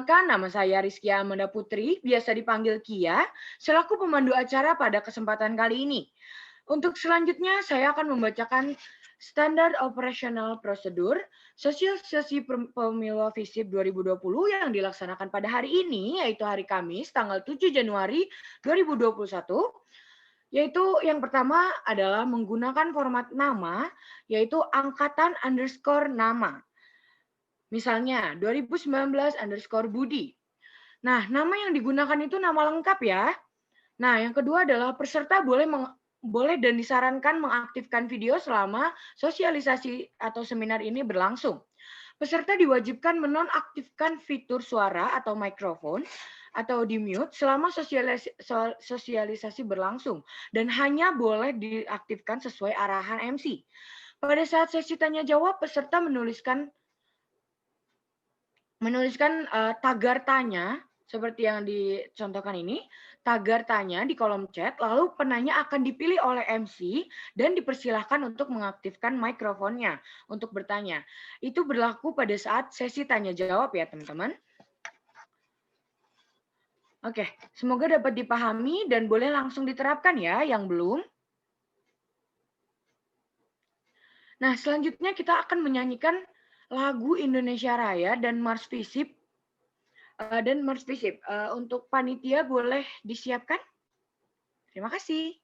Nama saya Rizkia Amanda Putri, biasa dipanggil Kia, selaku pemandu acara pada kesempatan kali ini. Untuk selanjutnya, saya akan membacakan Standard Operational Procedure sesi pemilu FISIP 2020 yang dilaksanakan pada hari ini, yaitu hari Kamis, tanggal 7 Januari 2021, yaitu yang pertama adalah menggunakan format nama, yaitu angkatan underscore nama. Misalnya 2019_Budi. Nah, nama yang digunakan itu nama lengkap ya. Nah, yang kedua adalah peserta boleh dan disarankan mengaktifkan video selama sosialisasi atau seminar ini berlangsung. Peserta diwajibkan menonaktifkan fitur suara atau mikrofon atau di mute selama sosialisasi berlangsung dan hanya boleh diaktifkan sesuai arahan MC. Pada saat sesi tanya jawab, peserta menuliskan tagar tanya seperti yang dicontohkan ini, tagar tanya di kolom chat, lalu penanya akan dipilih oleh MC dan dipersilahkan untuk mengaktifkan mikrofonnya untuk bertanya. Itu berlaku pada saat sesi tanya jawab ya teman-teman. Oke, semoga dapat dipahami dan boleh langsung diterapkan ya yang belum. Nah, selanjutnya kita akan menyanyikan lagu Indonesia Raya dan Mars Visip. Untuk panitia boleh disiapkan? Terima kasih.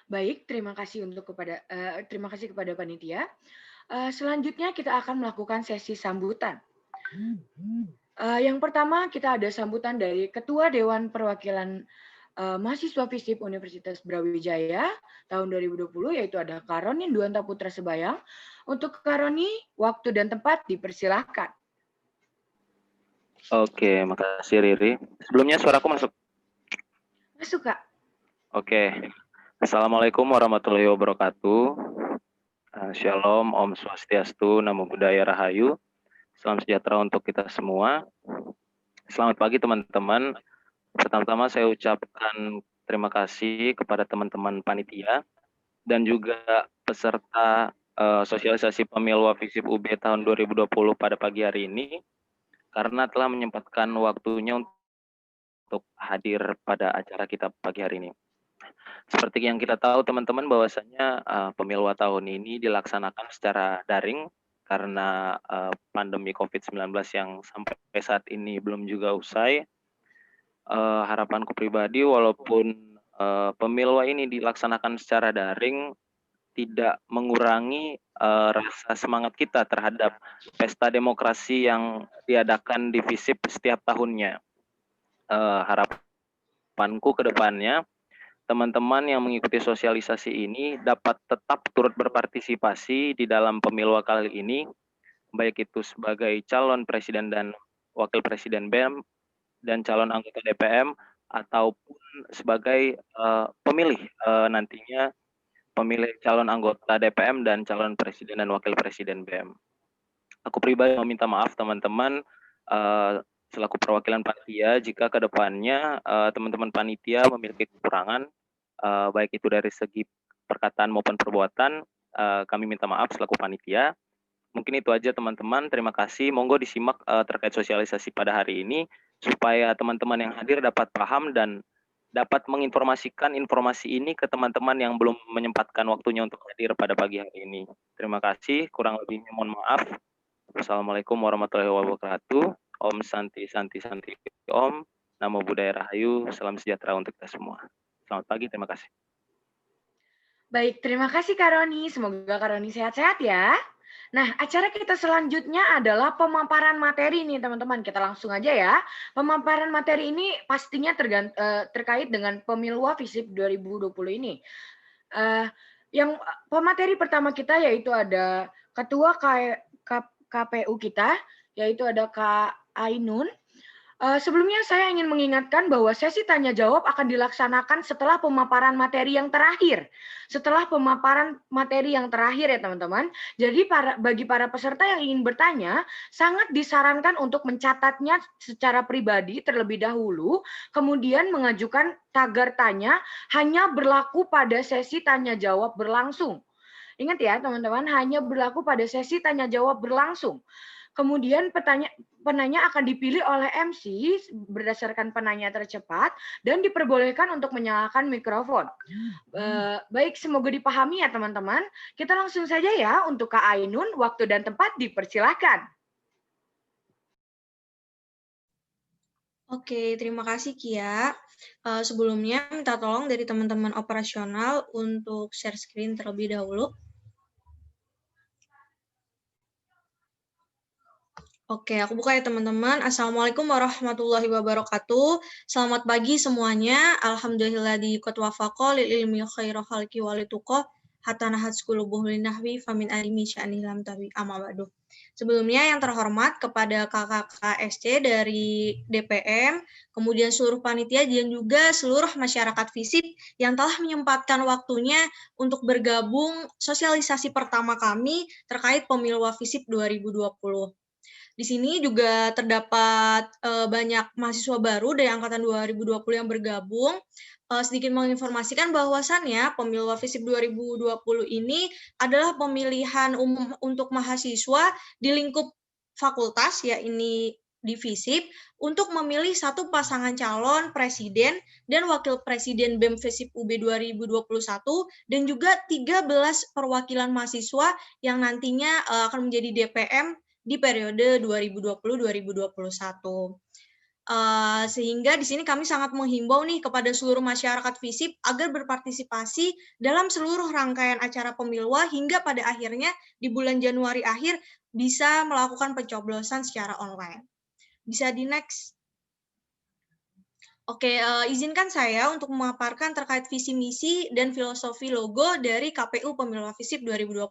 Baik, terima kasih kepada panitia. Selanjutnya kita akan melakukan sesi sambutan. Yang pertama kita ada sambutan dari Ketua Dewan Perwakilan Mahasiswa FISIP Universitas Brawijaya tahun 2020, yaitu ada Karoni Duanta Putra Sebayang. Untuk Karoni, waktu dan tempat dipersilahkan. Oke, makasih Riri. Sebelumnya suaraku masuk? Masuk, Kak. Oke. Assalamualaikum warahmatullahi wabarakatuh. Shalom, Om Swastiastu, Namo Buddhaya Rahayu. Salam sejahtera untuk kita semua. Selamat pagi teman-teman. Pertama-tama saya ucapkan terima kasih kepada teman-teman panitia dan juga peserta sosialisasi pemilu FISIP UB tahun 2020 pada pagi hari ini karena telah menyempatkan waktunya untuk hadir pada acara kita pagi hari ini. Seperti yang kita tahu teman-teman bahwasanya pemilu tahun ini dilaksanakan secara daring karena pandemi COVID-19 yang sampai saat ini belum juga usai. Harapanku pribadi walaupun pemilu ini dilaksanakan secara daring tidak mengurangi rasa semangat kita terhadap pesta demokrasi yang diadakan di FISIP setiap tahunnya. Harapanku ke depannya teman-teman yang mengikuti sosialisasi ini dapat tetap turut berpartisipasi di dalam pemilu kali ini, baik itu sebagai calon presiden dan wakil presiden BEM dan calon anggota DPM ataupun sebagai pemilih nantinya pemilih calon anggota DPM dan calon presiden dan wakil presiden BEM. Aku pribadi meminta maaf teman-teman selaku perwakilan panitia jika ke depannya teman-teman panitia memiliki kekurangan baik itu dari segi perkataan maupun perbuatan, kami minta maaf selaku panitia. Mungkin itu aja teman-teman, terima kasih. Monggo disimak terkait sosialisasi pada hari ini, supaya teman-teman yang hadir dapat paham dan dapat menginformasikan informasi ini ke teman-teman yang belum menyempatkan waktunya untuk hadir pada pagi hari ini. Terima kasih, kurang lebihnya mohon maaf. Wassalamualaikum warahmatullahi wabarakatuh. Om Santi Santi Santi Om. Namo Buddhaya Rahayu. Salam sejahtera untuk kita semua. Selamat pagi, terima kasih. Baik, terima kasih Kak Roni. Semoga Kak Roni sehat-sehat ya. Nah, acara kita selanjutnya adalah pemaparan materi nih teman-teman. Kita langsung aja ya. Pemaparan materi ini pastinya terkait dengan pemilu FISIP 2020 ini. Yang pemateri pertama kita yaitu ada Ketua KPU kita, yaitu ada Kak Ainun. Sebelumnya saya ingin mengingatkan bahwa sesi tanya jawab akan dilaksanakan setelah pemaparan materi yang terakhir. Setelah pemaparan materi yang terakhir ya teman-teman. Jadi bagi para peserta yang ingin bertanya, sangat disarankan untuk mencatatnya secara pribadi terlebih dahulu, kemudian mengajukan tagar tanya hanya berlaku pada sesi tanya jawab berlangsung. Ingat ya teman-teman, hanya berlaku pada sesi tanya jawab berlangsung. Kemudian penanya akan dipilih oleh MC berdasarkan penanya tercepat dan diperbolehkan untuk menyalakan mikrofon. Baik, semoga dipahami ya teman-teman. Kita langsung saja ya untuk Kak Ainun, waktu dan tempat dipersilakan. Oke, terima kasih Kia. Sebelumnya minta tolong dari teman-teman operasional untuk share screen terlebih dahulu. Oke, aku buka ya teman-teman. Assalamualaikum warahmatullahi wabarakatuh. Selamat pagi semuanya. Alhamdulillah di kotwafaqo lil ilmi khairu khalqi walituqo hatanahat skulubuh linahwi famin alimi sya'nilam tawi amabadu. Sebelumnya yang terhormat kepada kakak-kakak SC dari DPM, kemudian seluruh panitia dan juga seluruh masyarakat FISIP yang telah menyempatkan waktunya untuk bergabung sosialisasi pertama kami terkait pemilu FISIP 2020. Di sini juga terdapat banyak mahasiswa baru dari angkatan 2020 yang bergabung. Sedikit menginformasikan bahwasannya pemilu FISIP 2020 ini adalah pemilihan umum untuk mahasiswa di lingkup fakultas, yakni di FISIP, untuk memilih satu pasangan calon presiden dan wakil presiden BEM FISIP UB 2021 dan juga 13 perwakilan mahasiswa yang nantinya akan menjadi DPM di periode 2020-2021. Sehingga di sini kami sangat menghimbau nih kepada seluruh masyarakat FISIP agar berpartisipasi dalam seluruh rangkaian acara pemilwa hingga pada akhirnya di bulan Januari akhir bisa melakukan pencoblosan secara online. Bisa di next. Oke, izinkan saya untuk memaparkan terkait visi misi dan filosofi logo dari KPU Pemilwa FISIP 2020.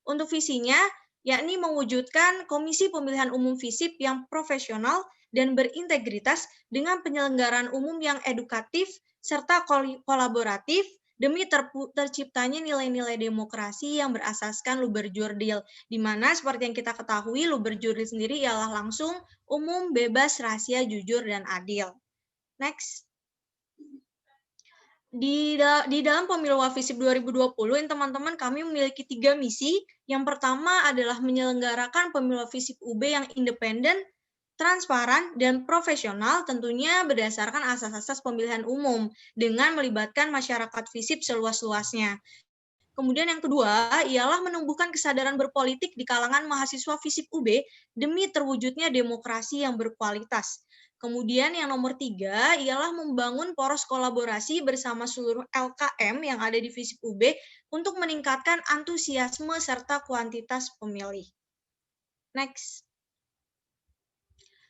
Untuk visinya, yakni mewujudkan Komisi Pemilihan Umum FISIP yang profesional dan berintegritas dengan penyelenggaraan umum yang edukatif serta kolaboratif demi terciptanya nilai-nilai demokrasi yang berasaskan luber-jurdil, di mana seperti yang kita ketahui luber-jurdil sendiri ialah langsung, umum, bebas, rahasia, jujur, dan adil. Next. Di dalam pemilu FISIP 2020, teman-teman kami memiliki 3 misi. Yang pertama adalah menyelenggarakan pemilu FISIP UB yang independen, transparan, dan profesional, tentunya berdasarkan asas-asas pemilihan umum dengan melibatkan masyarakat FISIP seluas-luasnya. Kemudian yang kedua ialah menumbuhkan kesadaran berpolitik di kalangan mahasiswa FISIP UB demi terwujudnya demokrasi yang berkualitas. Kemudian yang nomor 3 ialah membangun poros kolaborasi bersama seluruh LKM yang ada di FISIP UB untuk meningkatkan antusiasme serta kuantitas pemilih. Next.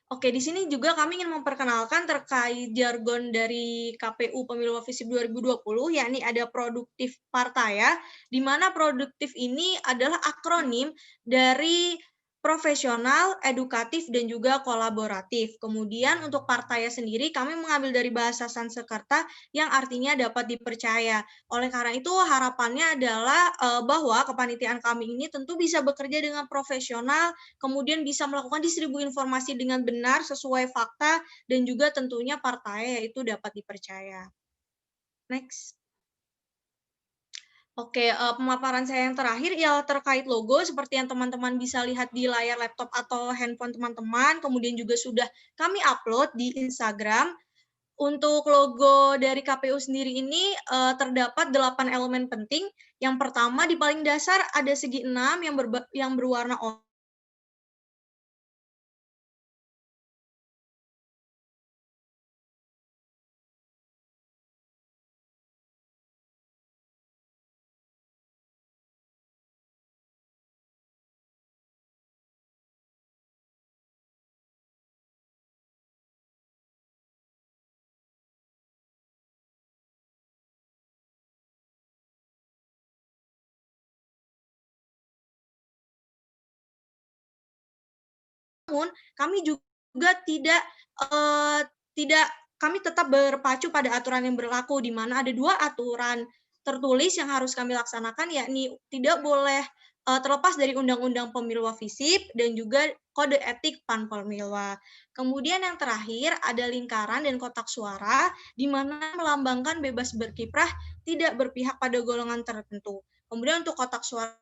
Oke, di sini juga kami ingin memperkenalkan terkait jargon dari KPU Pemilu FISIP 2020, yakni ada produktif partaya, di mana produktif ini adalah akronim dari profesional, edukatif, dan juga kolaboratif. Kemudian untuk partaya sendiri kami mengambil dari bahasa Sanskerta yang artinya dapat dipercaya. Oleh karena itu harapannya adalah bahwa kepanitiaan kami ini tentu bisa bekerja dengan profesional, kemudian bisa melakukan distribusi informasi dengan benar sesuai fakta, dan juga tentunya partaya itu dapat dipercaya. Next. Oke, pemaparan saya yang terakhir ialah terkait logo, seperti yang teman-teman bisa lihat di layar laptop atau handphone teman-teman, kemudian juga sudah kami upload di Instagram. Untuk logo dari KPU sendiri ini terdapat 8 elemen penting. Yang pertama, di paling dasar ada segi 6 yang berwarna oranye. Namun kami juga kami tetap berpacu pada aturan yang berlaku, di mana ada 2 aturan tertulis yang harus kami laksanakan, yakni tidak boleh terlepas dari Undang-Undang Pemilwa FISIP dan juga Kode Etik Panpemilwa. Kemudian yang terakhir ada lingkaran dan kotak suara, di mana melambangkan bebas berkiprah, tidak berpihak pada golongan tertentu. Kemudian untuk kotak suara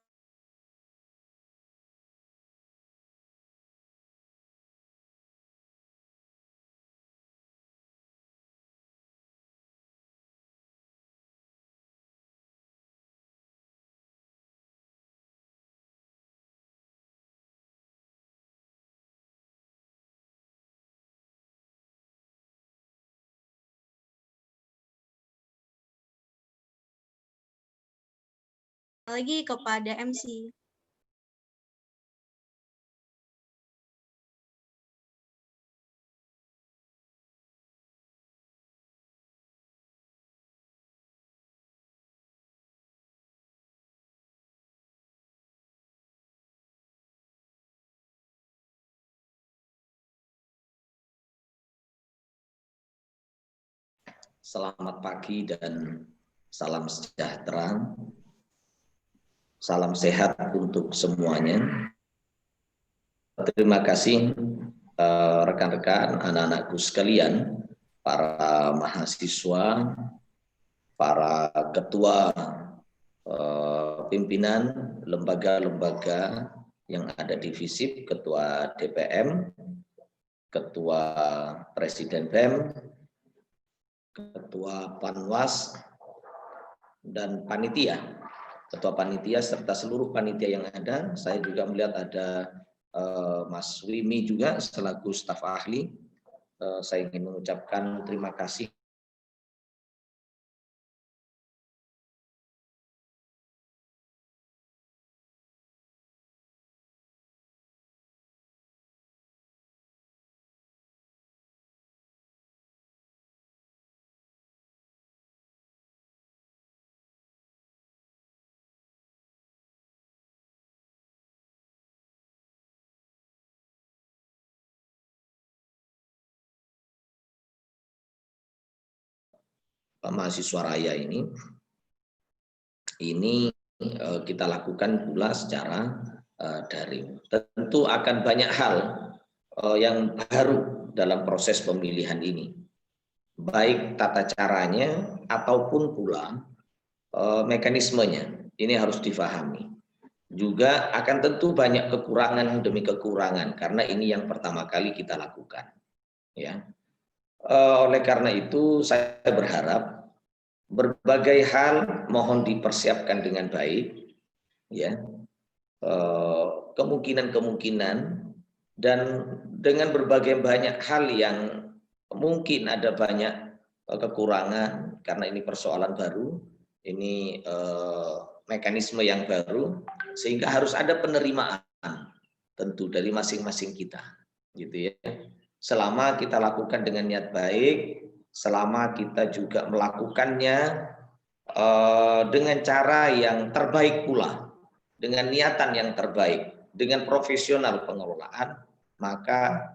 lagi kepada MC. Selamat pagi dan salam sejahtera. Salam sehat untuk semuanya. Terima kasih rekan-rekan, anak-anakku sekalian, para mahasiswa, para ketua pimpinan lembaga-lembaga yang ada di FISIP, ketua DPM, ketua Presiden BEM, ketua Panwas, dan panitia, ketua panitia serta seluruh panitia yang ada. Saya juga melihat ada Mas Wimi juga selaku staf ahli. saya ingin mengucapkan terima kasih mahasiswa raya ini kita lakukan pula secara daring. Tentu akan banyak hal yang baru dalam proses pemilihan ini, baik tata caranya ataupun pula mekanismenya. Ini harus difahami. Juga akan tentu banyak kekurangan demi kekurangan karena ini yang pertama kali kita lakukan. Ya. Oleh karena itu saya berharap berbagai hal mohon dipersiapkan dengan baik, ya, kemungkinan-kemungkinan dan dengan berbagai banyak hal yang mungkin ada banyak kekurangan karena ini persoalan baru, ini mekanisme yang baru, sehingga harus ada penerimaan tentu dari masing-masing kita, gitu ya. Selama kita lakukan dengan niat baik, selama kita juga melakukannya dengan cara yang terbaik pula, dengan niatan yang terbaik, dengan profesional pengelolaan, maka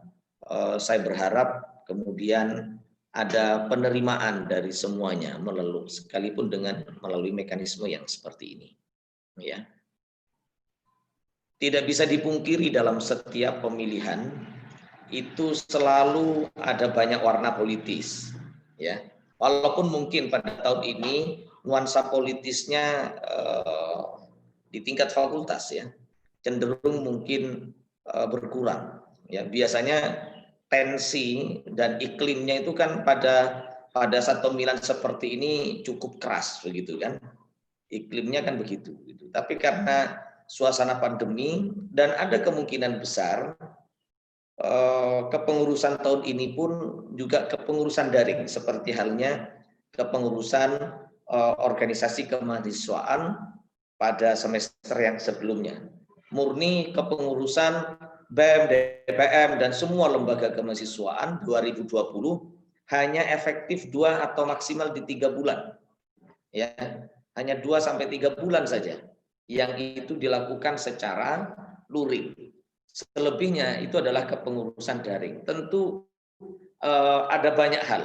saya berharap kemudian ada penerimaan dari semuanya sekalipun melalui mekanisme yang seperti ini. Ya. Tidak bisa dipungkiri dalam setiap pemilihan itu selalu ada banyak warna politis, ya. Walaupun mungkin pada tahun ini nuansa politisnya di tingkat fakultas ya cenderung mungkin berkurang. Ya, biasanya tensi dan iklimnya itu kan pada saat pemilihan seperti ini cukup keras begitu kan. Iklimnya kan begitu. Gitu. Tapi karena suasana pandemi dan ada kemungkinan besar kepengurusan tahun ini pun juga kepengurusan daring seperti halnya kepengurusan organisasi kemahasiswaan pada semester yang sebelumnya. Murni kepengurusan BEM, DPM dan semua lembaga kemahasiswaan 2020 hanya efektif 2 atau maksimal di 3 bulan. Ya, hanya 2 sampai 3 bulan saja. Yang itu dilakukan secara luring. Selebihnya itu adalah kepengurusan daring. Tentu ada banyak hal,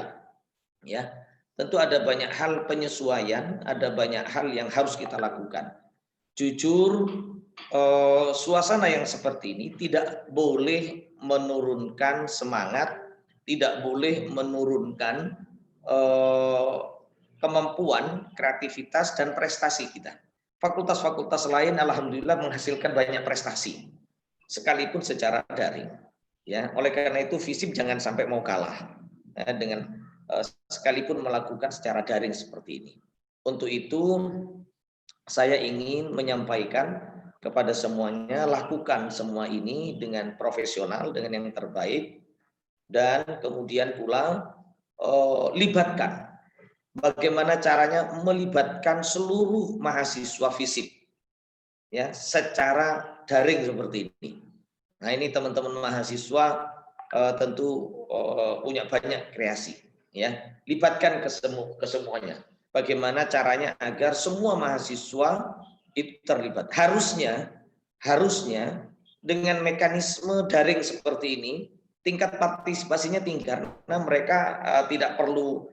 ya. Tentu ada banyak hal penyesuaian, ada banyak hal yang harus kita lakukan. Jujur, suasana yang seperti ini tidak boleh menurunkan semangat, tidak boleh menurunkan kemampuan, kreativitas dan prestasi kita. Fakultas-fakultas lain alhamdulillah menghasilkan banyak prestasi, sekalipun secara daring. Ya, oleh karena itu FISIP jangan sampai mau kalah ya, dengan sekalipun melakukan secara daring seperti ini. Untuk itu saya ingin menyampaikan kepada semuanya, lakukan semua ini dengan profesional, dengan yang terbaik, dan kemudian pula libatkan. Bagaimana caranya melibatkan seluruh mahasiswa FISIP ya secara daring seperti ini. Nah, ini teman-teman mahasiswa tentu punya banyak kreasi ya. Libatkan ke semuanya. Bagaimana caranya agar semua mahasiswa itu terlibat. Harusnya dengan mekanisme daring seperti ini tingkat partisipasinya tinggi karena mereka tidak perlu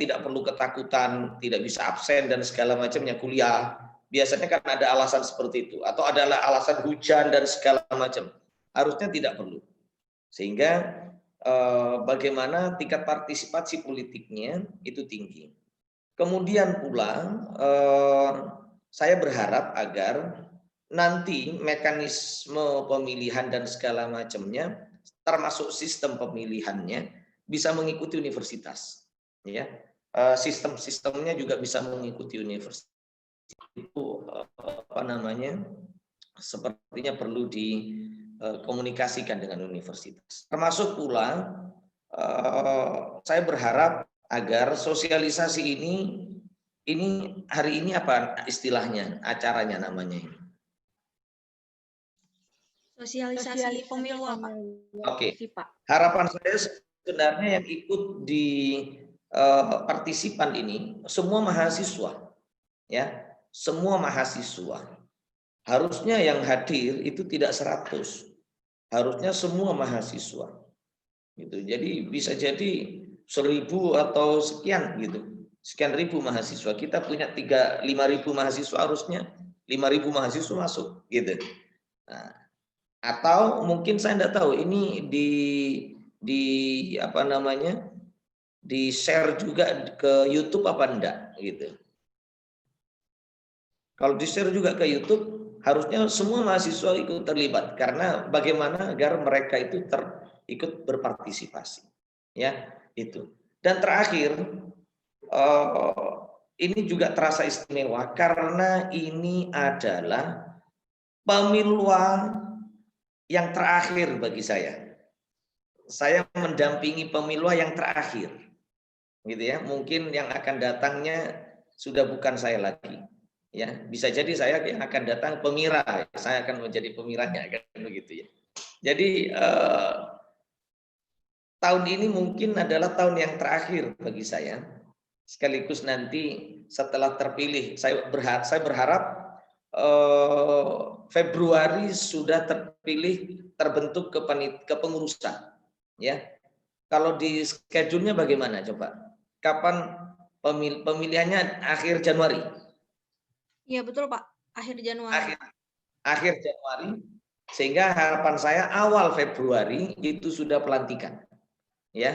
tidak perlu ketakutan, tidak bisa absen dan segala macamnya kuliah. Biasanya kan ada alasan seperti itu atau adalah alasan hujan dan segala macam. Harusnya tidak perlu. Sehingga bagaimana tingkat partisipasi politiknya itu tinggi. Kemudian pula saya berharap agar nanti mekanisme pemilihan dan segala macamnya termasuk sistem pemilihannya bisa mengikuti universitas, ya. Sistem-sistemnya juga bisa mengikuti universitas. Itu sepertinya perlu dikomunikasikan dengan universitas. Termasuk pula saya berharap agar sosialisasi ini hari ini apa istilahnya, acaranya namanya ini? Sosialisasi pemilu, Pak. Oke. Harapan saya sebenarnya yang ikut di partisipan ini semua mahasiswa, ya, semua mahasiswa. Harusnya yang hadir itu tidak 100, harusnya semua mahasiswa. Gitu. Jadi bisa jadi 1000 atau sekian gitu, sekian ribu mahasiswa. Kita punya 5.000 mahasiswa, harusnya 5.000 mahasiswa masuk gitu. Nah, atau mungkin saya tidak tahu ini di apa namanya, di share juga ke YouTube apa enggak gitu. Kalau di share juga ke YouTube, harusnya semua mahasiswa ikut terlibat, karena bagaimana agar mereka itu ikut berpartisipasi, ya itu. Dan terakhir, ini juga terasa istimewa karena ini adalah pemilu yang terakhir bagi saya. Saya mendampingi pemilu yang terakhir, gitu ya. Mungkin yang akan datangnya sudah bukan saya lagi, ya. Bisa jadi saya yang akan datang pemirah, saya akan menjadi pemirahnya, kan begitu ya. Jadi tahun ini mungkin adalah tahun yang terakhir bagi saya. Sekaligus nanti setelah terpilih, saya berharap Februari sudah terbentuk kepengurusan, ya. Kalau di schedule-nya bagaimana coba? Kapan pemilihannya? Akhir Januari? Iya betul Pak, akhir Januari. Akhir Januari, sehingga harapan saya awal Februari itu sudah pelantikan, ya.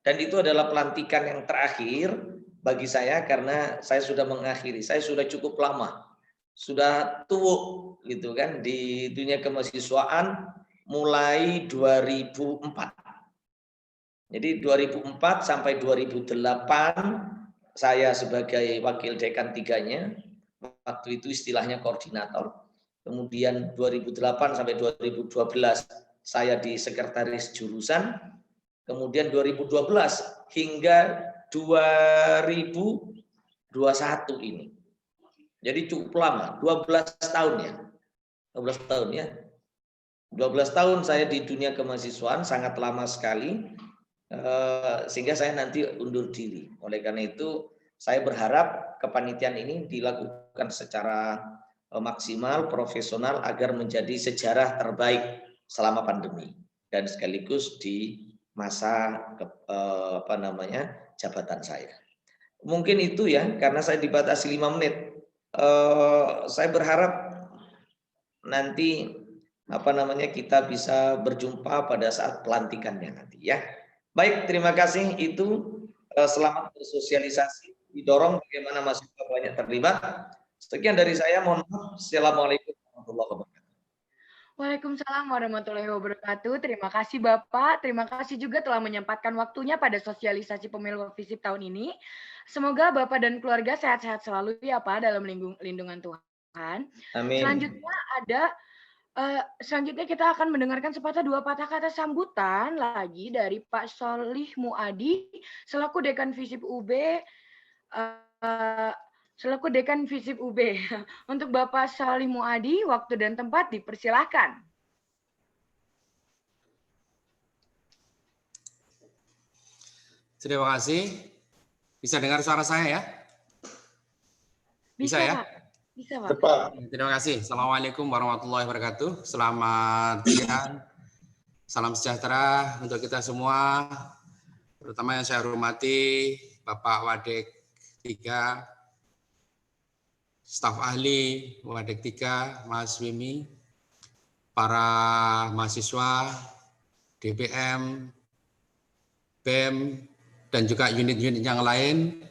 Dan itu adalah pelantikan yang terakhir bagi saya karena saya sudah mengakhiri, saya sudah cukup lama, sudah tua gitu kan di dunia kemahasiswaan mulai 2004. Jadi 2004 sampai 2008 saya sebagai wakil dekan 3-nya, waktu itu istilahnya koordinator. Kemudian 2008 sampai 2012 saya di sekretaris jurusan. Kemudian 2012 hingga 2021 ini. Jadi cukup lama, 12 tahun ya. 12 tahun ya. 12 tahun saya di dunia kemahasiswaan, sangat lama sekali. Sehingga saya nanti undur diri. Oleh karena itu saya berharap kepanitiaan ini dilakukan secara maksimal, profesional agar menjadi sejarah terbaik selama pandemi dan sekaligus di masa jabatan saya. Mungkin itu ya, karena saya dibatasi 5 menit. Saya berharap nanti kita bisa berjumpa pada saat pelantikannya nanti ya. Baik, terima kasih. Itu selamat bersosialisasi, didorong bagaimana mahasiswa banyak terlibat. Sekian dari saya, mohon maaf. Assalamualaikum warahmatullahi wabarakatuh. Waalaikumsalam warahmatullahi wabarakatuh. Terima kasih Bapak. Terima kasih juga telah menyempatkan waktunya pada sosialisasi pemilu FISIP tahun ini. Semoga Bapak dan keluarga sehat-sehat selalu ya Pak dalam lindungan Tuhan. Amin. Selanjutnya kita akan mendengarkan sepatah dua patah kata sambutan lagi dari Pak Solih Muadi selaku Dekan FISIP UB. Untuk Bapak Solih Muadi, waktu dan tempat dipersilahkan. Terima kasih. Bisa dengar suara saya ya? Bisa ya? Pak. Bisa Pak. Terima kasih. Assalamualaikum warahmatullahi wabarakatuh. Selamat siang. Salam sejahtera untuk kita semua. Terutama yang saya hormati Bapak Wadek 3, staf ahli Wadek 3, Mas Wimi, para mahasiswa, DPM, BEM, dan juga unit-unit yang lain.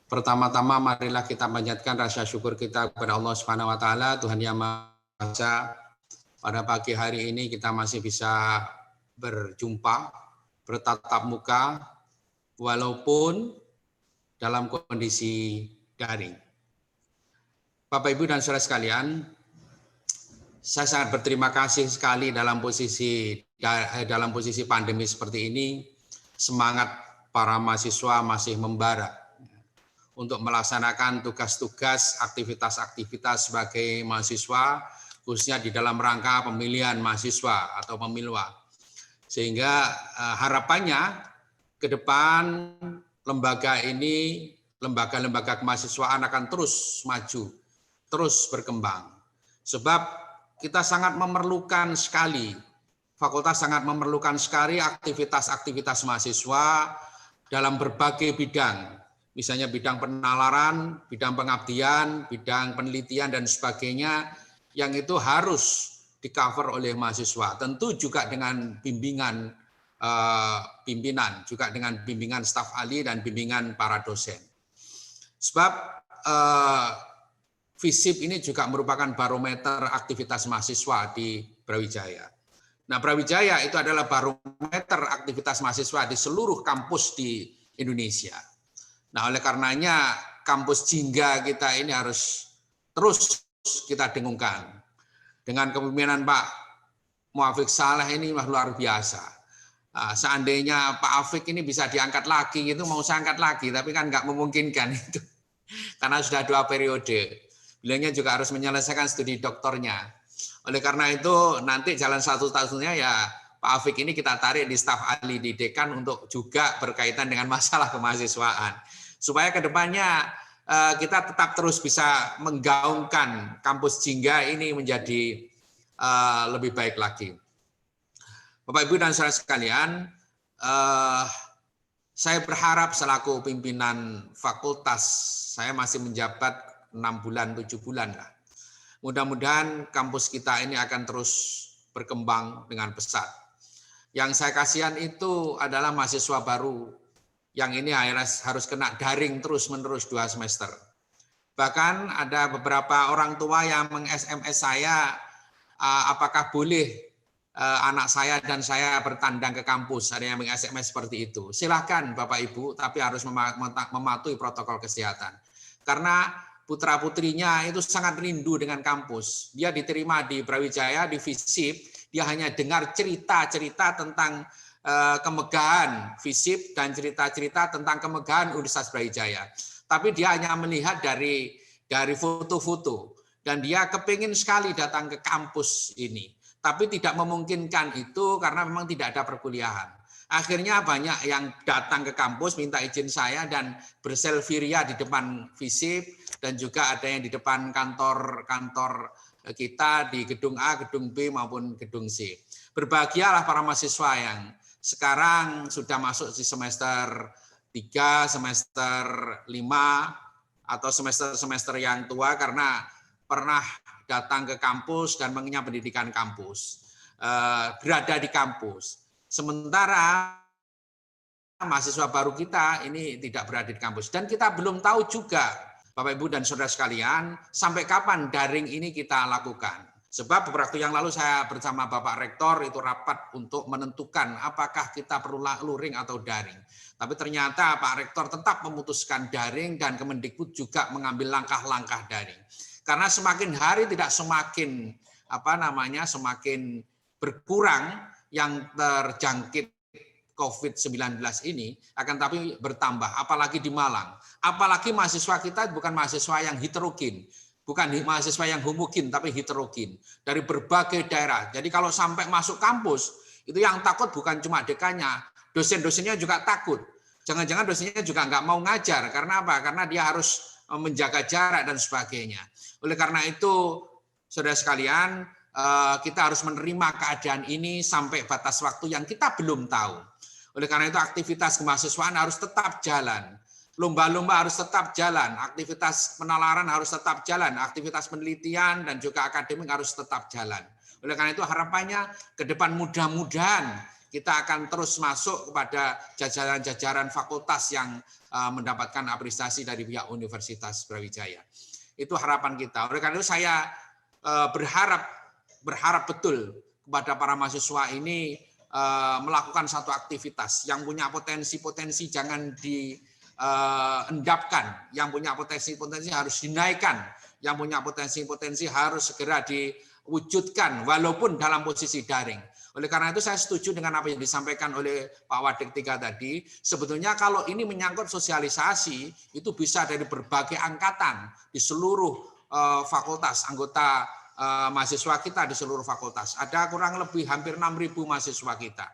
Pertama-tama marilah kita panjatkan rasa syukur kita kepada Allah Subhanahu wa taala, Tuhan Yang Maha Esa. Pada pagi hari ini kita masih bisa berjumpa, bertatap muka walaupun dalam kondisi daring. Bapak, Ibu, dan saudara sekalian, saya sangat berterima kasih sekali dalam posisi pandemi seperti ini. semangat para mahasiswa masih membara untuk melaksanakan tugas-tugas, aktivitas-aktivitas sebagai mahasiswa, khususnya di dalam rangka pemilihan mahasiswa atau pemilwa. Sehingga harapannya ke depan lembaga ini, lembaga-lembaga kemahasiswaan akan terus maju, terus berkembang. Sebab kita sangat memerlukan sekali, fakultas sangat memerlukan sekali aktivitas-aktivitas mahasiswa dalam berbagai bidang. Misalnya bidang penalaran, bidang pengabdian, bidang penelitian, dan sebagainya, yang itu harus di-cover oleh mahasiswa. Tentu juga dengan bimbingan pimpinan, juga dengan bimbingan staf ahli dan bimbingan para dosen. Sebab FISIP ini juga merupakan barometer aktivitas mahasiswa di Brawijaya. Nah, Brawijaya itu adalah barometer aktivitas mahasiswa di seluruh kampus di Indonesia. Nah, oleh karenanya kampus Jingga kita ini harus terus kita dengungkan. Dengan kepemimpinan Pak Muafiq Saleh ini luar biasa. Seandainya Pak Afik ini bisa diangkat lagi, itu mau saya angkat lagi, tapi kan nggak memungkinkan itu. Karena sudah 2 periode. Beliaunya juga harus menyelesaikan studi doktornya. Oleh karena itu nanti jalan satu-satunya ya Pak Afik ini kita tarik di staf ahli di dekan untuk juga berkaitan dengan masalah kemahasiswaan. Supaya kedepannya kita tetap terus bisa menggaungkan kampus Jingga ini menjadi lebih baik lagi. Bapak, Ibu, dan saudara sekalian, saya berharap selaku pimpinan fakultas, saya masih menjabat 6 bulan, 7 bulan lah. Mudah-mudahan kampus kita ini akan terus berkembang dengan pesat. Yang saya kasihan itu adalah mahasiswa baru yang ini harus kena daring terus-menerus 2 semester. Bahkan ada beberapa orang tua yang meng-SMS saya, apakah boleh anak saya dan saya bertandang ke kampus, ada yang meng-SMS seperti itu. Silahkan Bapak Ibu, tapi harus mematuhi protokol kesehatan. Karena putra-putrinya itu sangat rindu dengan kampus. Dia diterima di Brawijaya, di FISIP, dia hanya dengar cerita-cerita tentang kemegahan FISIP dan cerita-cerita tentang kemegahan Universitas Brawijaya. Tapi dia hanya melihat dari foto-foto dan dia kepingin sekali datang ke kampus ini. Tapi tidak memungkinkan itu karena memang tidak ada perkuliahan. Akhirnya banyak yang datang ke kampus minta izin saya dan berselfie-ria di depan FISIP dan juga ada yang di depan kantor kita di gedung A, gedung B maupun gedung C. Berbahagialah para mahasiswa yang sekarang sudah masuk di semester 3, semester 5, atau semester-semester yang tua karena pernah datang ke kampus dan mengenyam pendidikan kampus, berada di kampus. Sementara mahasiswa baru kita ini tidak berada di kampus. Dan kita belum tahu juga, Bapak, Ibu, dan saudara sekalian, sampai kapan daring ini kita lakukan. Sebab beberapa waktu yang lalu saya bersama Bapak Rektor itu rapat untuk menentukan apakah kita perlu luring atau daring. Tapi ternyata Pak Rektor tetap memutuskan daring dan Kemendikbud juga mengambil langkah-langkah daring. Karena semakin hari tidak semakin semakin berkurang yang terjangkit COVID-19 ini, akan tapi bertambah, apalagi di Malang. Apalagi mahasiswa kita bukan mahasiswa yang heterogen. Bukan mahasiswa yang homogen, tapi heterogen. Dari berbagai daerah. Jadi kalau sampai masuk kampus, itu yang takut bukan cuma dekannya, dosen-dosennya juga takut. Jangan-jangan dosennya juga nggak mau ngajar. Karena apa? Karena dia harus menjaga jarak dan sebagainya. Oleh karena itu, saudara sekalian, kita harus menerima keadaan ini sampai batas waktu yang kita belum tahu. Oleh karena itu, aktivitas kemahasiswaan harus tetap jalan. Lomba-lomba harus tetap jalan, aktivitas penalaran harus tetap jalan, aktivitas penelitian dan juga akademik harus tetap jalan. Oleh karena itu harapannya ke depan mudah-mudahan kita akan terus masuk kepada jajaran-jajaran fakultas yang mendapatkan apresiasi dari pihak Universitas Brawijaya. Itu harapan kita. Oleh karena itu saya berharap betul kepada para mahasiswa ini melakukan satu aktivitas yang punya potensi-potensi jangan endapkan, yang punya potensi-potensi harus dinaikkan, yang punya potensi-potensi harus segera diwujudkan walaupun dalam posisi daring. Oleh karena itu saya setuju dengan apa yang disampaikan oleh Pak Wadik 3 tadi. Sebetulnya kalau ini menyangkut sosialisasi, itu bisa dari berbagai angkatan di seluruh fakultas, anggota mahasiswa kita di seluruh fakultas. Ada kurang lebih hampir 6.000 mahasiswa kita.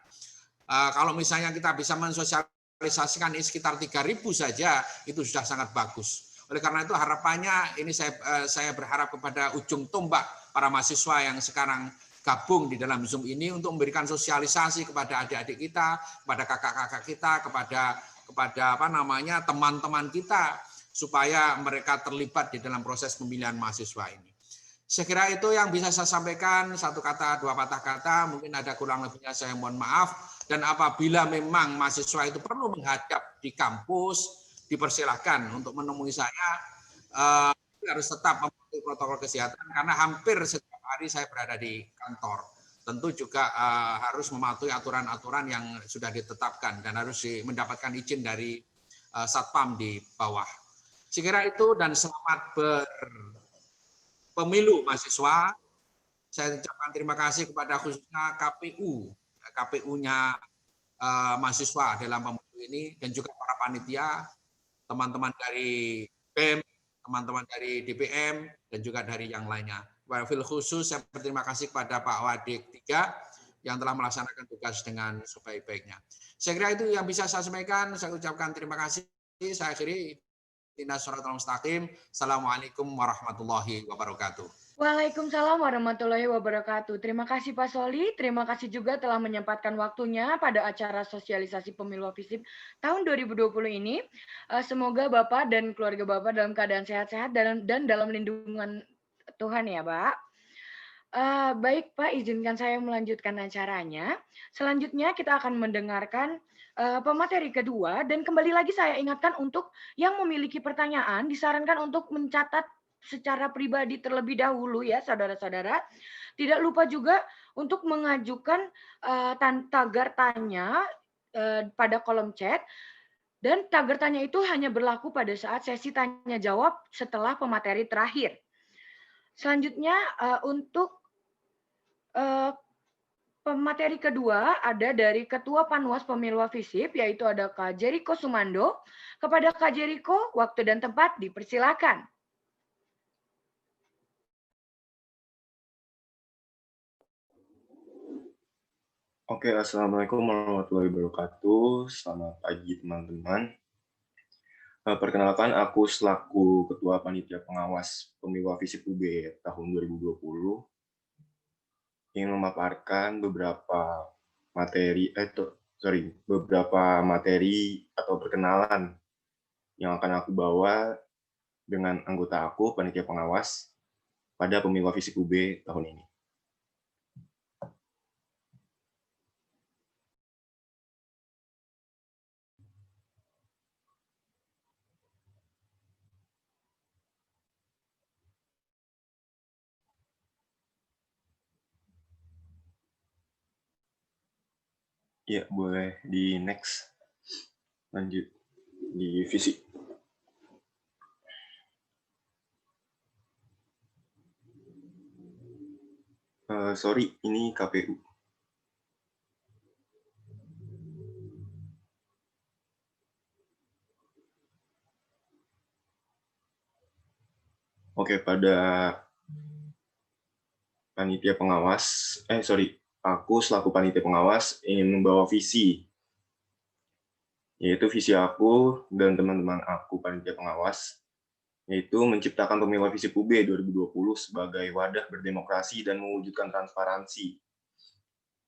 Kalau misalnya kita bisa mensosialisasikan ini sekitar 3.000 saja, itu sudah sangat bagus. Oleh karena itu harapannya ini saya berharap kepada ujung tombak para mahasiswa yang sekarang gabung di dalam Zoom ini untuk memberikan sosialisasi kepada adik-adik kita, kepada kakak-kakak kita, kepada teman-teman kita supaya mereka terlibat di dalam proses pemilihan mahasiswa ini. Saya kira itu yang bisa saya sampaikan, satu kata, dua patah kata, mungkin ada kurang lebihnya saya mohon maaf. Dan apabila memang mahasiswa itu perlu menghadap di kampus, dipersilahkan untuk menemui saya, harus tetap mematuhi protokol kesehatan karena hampir setiap hari saya berada di kantor. Tentu juga harus mematuhi aturan-aturan yang sudah ditetapkan dan harus mendapatkan izin dari Satpam di bawah. Saya kira itu dan selamat berpemilu mahasiswa. Saya ucapkan terima kasih kepada khususnya KPU-nya mahasiswa dalam pemilu ini dan juga para panitia, teman-teman dari BEM, teman-teman dari DPM, dan juga dari yang lainnya. Wabil khusus saya berterima kasih kepada Pak Wadik 3 yang telah melaksanakan tugas dengan sebaik-baiknya. Saya kira itu yang bisa saya sampaikan. Saya ucapkan terima kasih. Saya akhiri. Assalamualaikum warahmatullahi wabarakatuh. Waalaikumsalam warahmatullahi wabarakatuh. Terima kasih Pak Soli, terima kasih juga telah menyempatkan waktunya pada acara sosialisasi pemilu FISIP tahun 2020 ini. Semoga Bapak dan keluarga Bapak dalam keadaan sehat-sehat dan dalam lindungan Tuhan ya Pak. Baik Pak, izinkan saya melanjutkan acaranya. Selanjutnya kita akan mendengarkan pemateri kedua dan kembali lagi saya ingatkan untuk yang memiliki pertanyaan disarankan untuk mencatat secara pribadi terlebih dahulu ya saudara-saudara. Tidak lupa juga untuk mengajukan tagar tanya pada kolom chat dan tagar tanya itu hanya berlaku pada saat sesi tanya jawab setelah pemateri terakhir. Selanjutnya untuk pemateri kedua ada dari Ketua Panwas Pemilu FISIP, yaitu ada Kak Jeriko Sumando. Kepada Kak Jeriko, waktu dan tempat dipersilakan. Oke, Assalamualaikum warahmatullahi wabarakatuh. Selamat pagi teman-teman. Perkenalkan, aku selaku Ketua Panitia Pengawas Pemilu FISIP UB tahun 2020 ingin memaparkan beberapa materi atau perkenalan yang akan aku bawa dengan anggota aku, Panitia Pengawas, pada Pemilu FISIP UB tahun ini. Ya, boleh di next. Lanjut di visi. Sorry, ini KPU. Oke, pada panitia pengawas, aku selaku panitia pengawas ingin membawa visi, yaitu visi aku dan teman-teman aku panitia pengawas, yaitu menciptakan Pemilu FISIP UB 2020 sebagai wadah berdemokrasi dan mewujudkan transparansi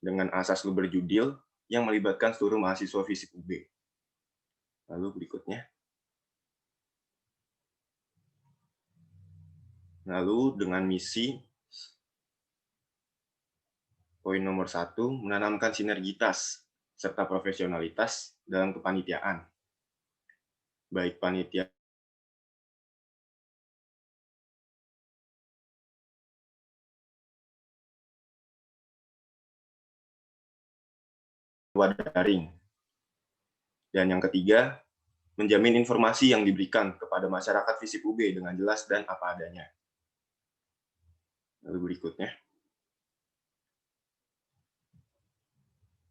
dengan asas luber judil yang melibatkan seluruh mahasiswa FISIP UB. Lalu berikutnya. Lalu dengan misi, poin nomor 1, menanamkan sinergitas serta profesionalitas dalam kepanitiaan. Baik panitia daring. Dan yang ketiga, menjamin informasi yang diberikan kepada masyarakat FISIP UB dengan jelas dan apa adanya. Lalu berikutnya.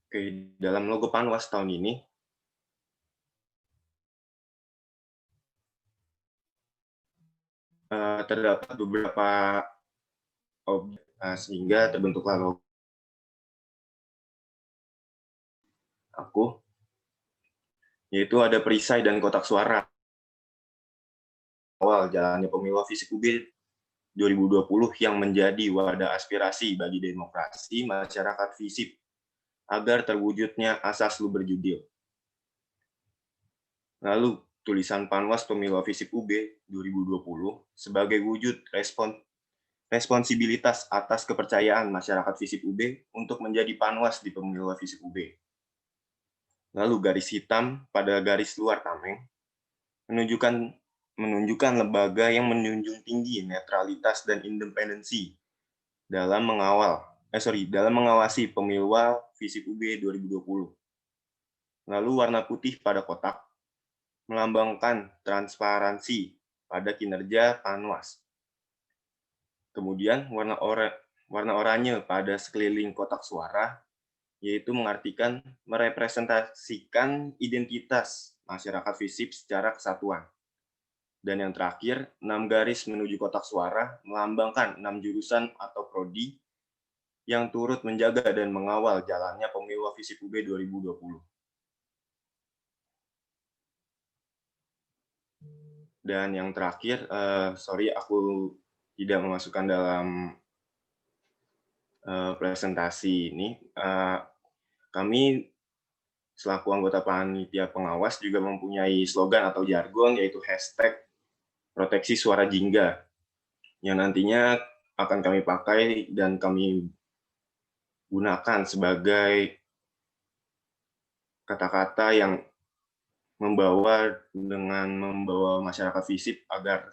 Oke, dalam logo Panwas tahun ini, terdapat beberapa objek, sehingga terbentuklah logo aku, yaitu ada perisai dan kotak suara. Awal jalannya pemilu FISIP UB 2020 yang menjadi wadah aspirasi bagi demokrasi masyarakat FISIP agar terwujudnya asas luber judil. Lalu, tulisan Panwas Pemilu FISIP UB 2020 sebagai wujud responsibilitas atas kepercayaan masyarakat FISIP UB untuk menjadi Panwas di Pemilu FISIP UB. Lalu garis hitam pada garis luar tameng menunjukkan lembaga yang menjunjung tinggi netralitas dan independensi dalam mengawasi pemilu FISIP UB 2020. Lalu warna putih pada kotak melambangkan transparansi pada kinerja Panwas. Kemudian warna oranye pada sekeliling kotak suara, yaitu mengartikan merepresentasikan identitas masyarakat FISIP secara kesatuan. Dan yang terakhir, 6 garis menuju kotak suara melambangkan 6 jurusan atau prodi yang turut menjaga dan mengawal jalannya pemilu FISIP UB 2020. Dan yang terakhir, sorry aku tidak memasukkan dalam presentasi ini. Kami selaku anggota panitia pengawas juga mempunyai slogan atau jargon, yaitu hashtag proteksi suara jingga, yang nantinya akan kami pakai dan kami gunakan sebagai kata-kata yang membawa masyarakat FISIP agar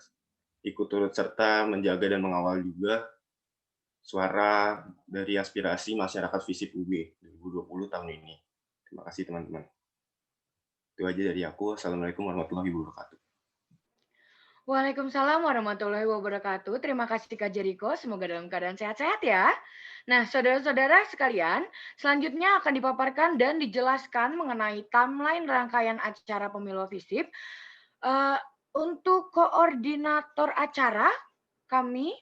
ikut turut serta menjaga dan mengawal juga suara dari aspirasi masyarakat FISIP UB 2020 tahun ini. Terima kasih teman-teman. Itu aja dari aku. Assalamualaikum warahmatullahi wabarakatuh. Waalaikumsalam warahmatullahi wabarakatuh. Terima kasih Kak Jeriko. Semoga dalam keadaan sehat-sehat ya. Nah, saudara-saudara sekalian, selanjutnya akan dipaparkan dan dijelaskan mengenai timeline rangkaian acara pemilu FISIP. Untuk koordinator acara kami,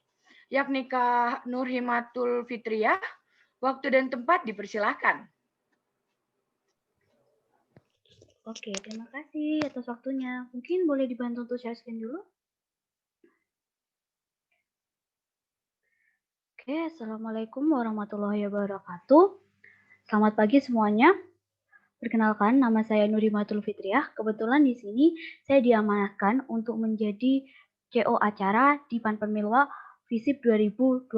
yakni Kak Nurhimatul Fitriah, waktu dan tempat dipersilakan. Oke, terima kasih atas waktunya. Mungkin boleh dibantu untuk share screen dulu? Oke, Assalamualaikum warahmatullahi wabarakatuh. Selamat pagi semuanya. Perkenalkan, nama saya Nurhimatul Fitriah. Kebetulan di sini saya diamanahkan untuk menjadi CO acara di Panpemilwa FISIP 2020.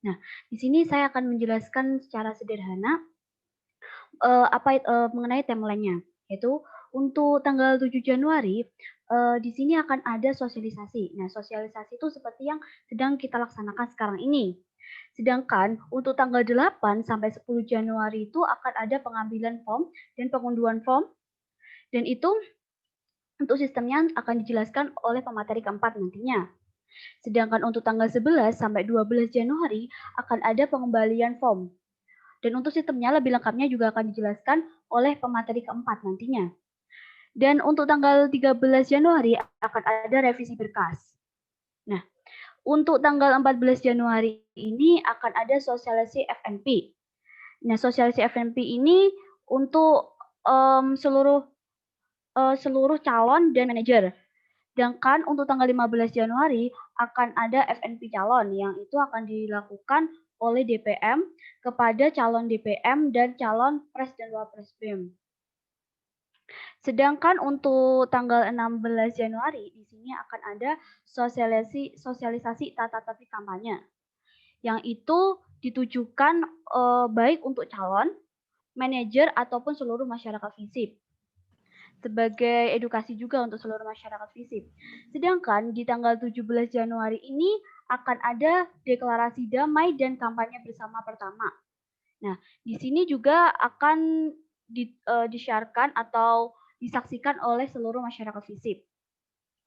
Nah, di sini saya akan menjelaskan secara sederhana mengenai timeline-nya, yaitu untuk tanggal 7 Januari di sini akan ada sosialisasi. Nah, sosialisasi itu seperti yang sedang kita laksanakan sekarang ini. Sedangkan untuk tanggal 8 sampai 10 Januari itu akan ada pengambilan form dan pengunduhan form. Dan itu untuk sistemnya akan dijelaskan oleh pemateri keempat nantinya. Sedangkan untuk tanggal 11 sampai 12 Januari akan ada pengembalian form. Dan untuk sistemnya lebih lengkapnya juga akan dijelaskan oleh pemateri keempat nantinya. Dan untuk tanggal 13 Januari akan ada revisi berkas. Nah, untuk tanggal 14 Januari ini akan ada sosialisasi FNP. Nah, sosialisasi FNP ini untuk seluruh calon dan manajer. Sedangkan untuk tanggal 15 Januari akan ada FNP calon yang itu akan dilakukan oleh DPM kepada calon DPM dan calon Pres dan Wapres BEM. Sedangkan untuk tanggal 16 Januari di sini akan ada sosialisasi tata tertib kampanye yang itu ditujukan baik untuk calon, manajer ataupun seluruh masyarakat FISIP. Sebagai edukasi juga untuk seluruh masyarakat FISIP. Sedangkan di tanggal 17 Januari ini akan ada deklarasi damai dan kampanye bersama pertama. Nah, di sini juga akan di-share-kan atau disaksikan oleh seluruh masyarakat FISIP.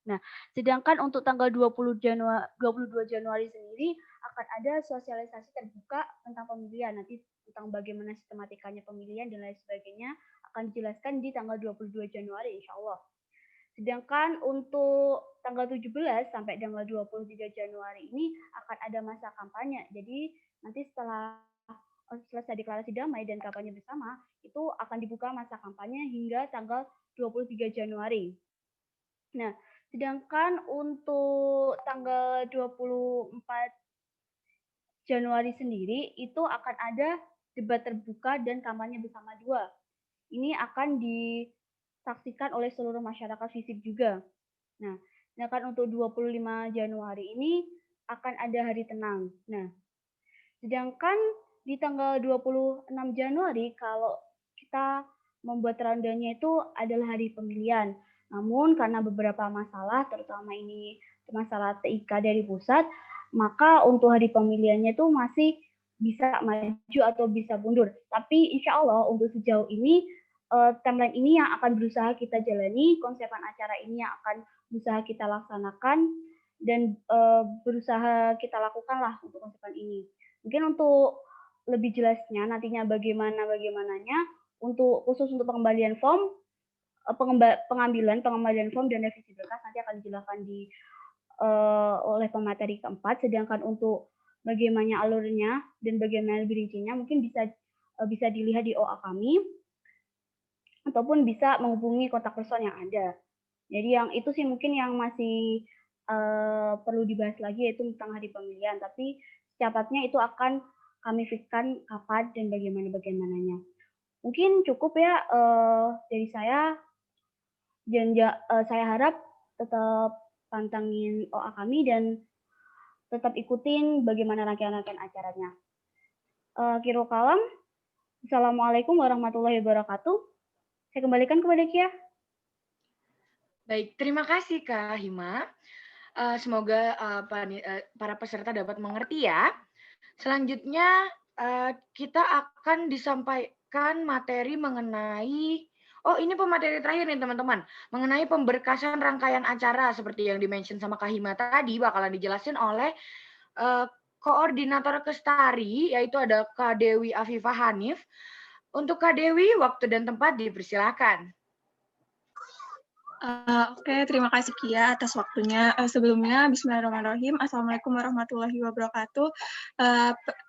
Nah, sedangkan untuk tanggal 22 Januari sendiri akan ada sosialisasi terbuka tentang pemilihan. Nanti tentang bagaimana sistematikanya pemilihan dan lain sebagainya akan dijelaskan di tanggal 22 Januari insya Allah. Sedangkan untuk tanggal 17 sampai tanggal 23 Januari ini akan ada masa kampanye. Jadi nanti setelah selesai deklarasi damai dan kampanye bersama, itu akan dibuka masa kampanye hingga tanggal 23 Januari. Nah, sedangkan untuk tanggal 24 Januari sendiri itu akan ada debat terbuka dan kampanye bersama 2. Ini akan disaksikan oleh seluruh masyarakat FISIP juga. Nah, sedangkan untuk 25 Januari ini akan ada hari tenang. Nah, sedangkan di tanggal 26 Januari kalau kita membuat rondanya itu adalah hari pemilihan. Namun karena beberapa masalah, terutama ini masalah TIK dari pusat, maka untuk hari pemilihannya itu masih bisa maju atau bisa mundur. Tapi insya Allah untuk sejauh ini timeline ini yang akan berusaha kita jalani, konsepan acara ini yang akan berusaha kita laksanakan dan berusaha kita lakukan lah untuk konsepan ini. Mungkin untuk lebih jelasnya nantinya bagaimananya untuk khusus untuk pengembalian form, pengembalian form dan revisi berkas nanti akan dijelaskan oleh pemateri keempat. Sedangkan untuk bagaimana alurnya dan bagaimana lebih rincinya mungkin bisa dilihat di OA kami ataupun bisa menghubungi kontak person yang ada. Jadi yang itu sih mungkin yang masih perlu dibahas lagi yaitu tentang hari pemilihan. Tapi cepatnya itu akan kami fixkan kapan dan bagaimananya. Mungkin cukup ya dari saya. Dan saya harap tetap pantengin OA kami dan tetap ikutin bagaimana rangkaian-rangkaian acaranya. Kiro kalam. Assalamualaikum warahmatullahi wabarakatuh. Saya kembalikan kepada Kia. Baik, terima kasih Kak Hima. Semoga para peserta dapat mengerti ya. Selanjutnya kita akan disampaikan materi mengenai, ini pemateri terakhir nih teman-teman, mengenai pemberkasan rangkaian acara seperti yang dimention sama Kak Hima tadi bakalan dijelasin oleh koordinator Kestari, yaitu ada Kak Dewi Afifah Hanif. Untuk Kak Dewi, waktu dan tempat dipersilakan. Oke, terima kasih Kia atas waktunya. Sebelumnya, bismillahirrahmanirrahim. Assalamualaikum warahmatullahi wabarakatuh.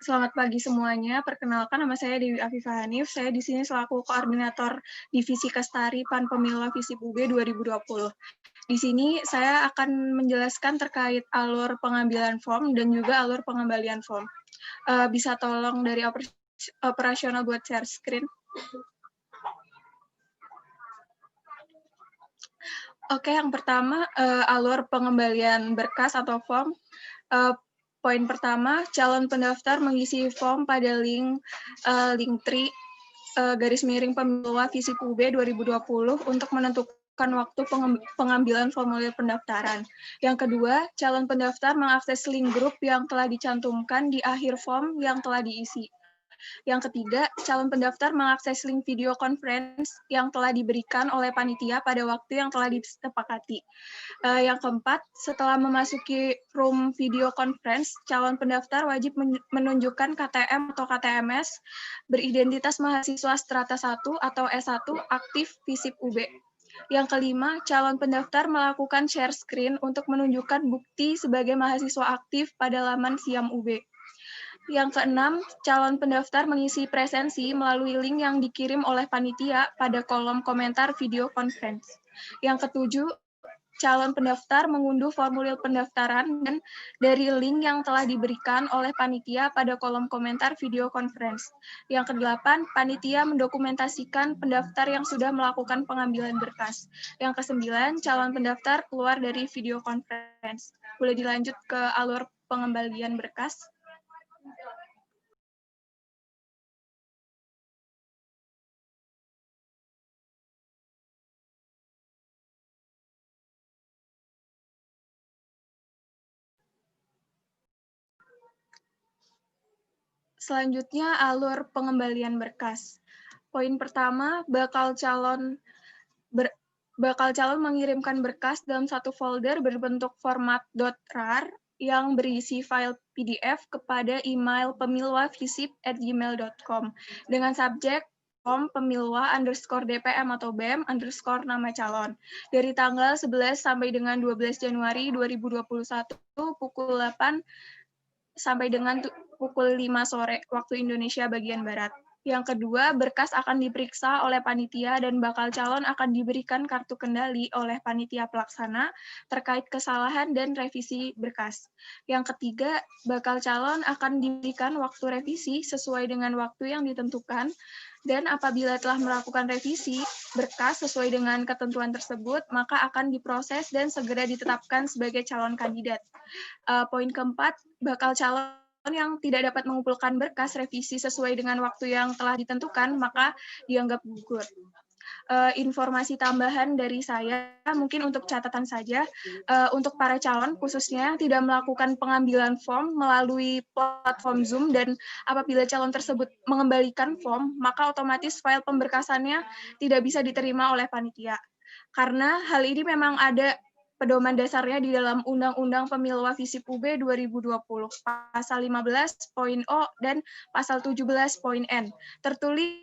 Selamat pagi semuanya. Perkenalkan, nama saya Dewi Afifah Hanif. Saya di sini selaku koordinator Divisi Kestari PAN Pemila FISIP UB 2020. Di sini saya akan menjelaskan terkait alur pengambilan form dan juga alur pengembalian form. Bisa tolong dari operasional buat share screen. Oke, yang pertama alur pengembalian berkas atau form. Poin pertama, calon pendaftar mengisi form pada link Linktree /pemilu FISIP UB 2020 untuk menentukan waktu pengambilan formulir pendaftaran. Yang kedua, calon pendaftar mengakses link grup yang telah dicantumkan di akhir form yang telah diisi. Yang ketiga, calon pendaftar mengakses link video conference yang telah diberikan oleh panitia pada waktu yang telah disepakati. Yang keempat, setelah memasuki room video conference, calon pendaftar wajib menunjukkan KTM atau KTMS beridentitas mahasiswa strata 1 atau S1 aktif FISIP UB. Yang kelima, calon pendaftar melakukan share screen untuk menunjukkan bukti sebagai mahasiswa aktif pada laman SIAM UB. Yang keenam, calon pendaftar mengisi presensi melalui link yang dikirim oleh panitia pada kolom komentar video conference. Yang ketujuh, calon pendaftar mengunduh formulir pendaftaran dan dari link yang telah diberikan oleh panitia pada kolom komentar video conference. Yang kedelapan, panitia mendokumentasikan pendaftar yang sudah melakukan pengambilan berkas. Yang kesembilan, calon pendaftar keluar dari video conference. Boleh dilanjut ke alur pengembalian berkas. Selanjutnya, alur pengembalian berkas. Poin pertama, bakal calon mengirimkan berkas dalam satu folder berbentuk format .rar yang berisi file PDF kepada email pemilwavisip@gmail.com dengan subjek form pemilwa_DPM atau BEM _ nama calon dari tanggal 11 sampai dengan 12 Januari 2021 pukul 8 sampai dengan pukul 5 sore waktu Indonesia bagian Barat. Yang kedua, berkas akan diperiksa oleh panitia dan bakal calon akan diberikan kartu kendali oleh panitia pelaksana terkait kesalahan dan revisi berkas. Yang ketiga, bakal calon akan diberikan waktu revisi sesuai dengan waktu yang ditentukan, dan apabila telah melakukan revisi berkas sesuai dengan ketentuan tersebut, maka akan diproses dan segera ditetapkan sebagai calon kandidat. Poin keempat, bakal calon yang tidak dapat mengumpulkan berkas revisi sesuai dengan waktu yang telah ditentukan, maka dianggap gugur. Informasi tambahan dari saya, mungkin untuk catatan saja, untuk para calon khususnya tidak melakukan pengambilan form melalui platform Zoom, dan apabila calon tersebut mengembalikan form, maka otomatis file pemberkasannya tidak bisa diterima oleh panitia. Karena hal ini memang ada pedoman dasarnya di dalam Undang-Undang Pemilu Visip UB 2020, pasal 15.O dan pasal 17.N. Tertulis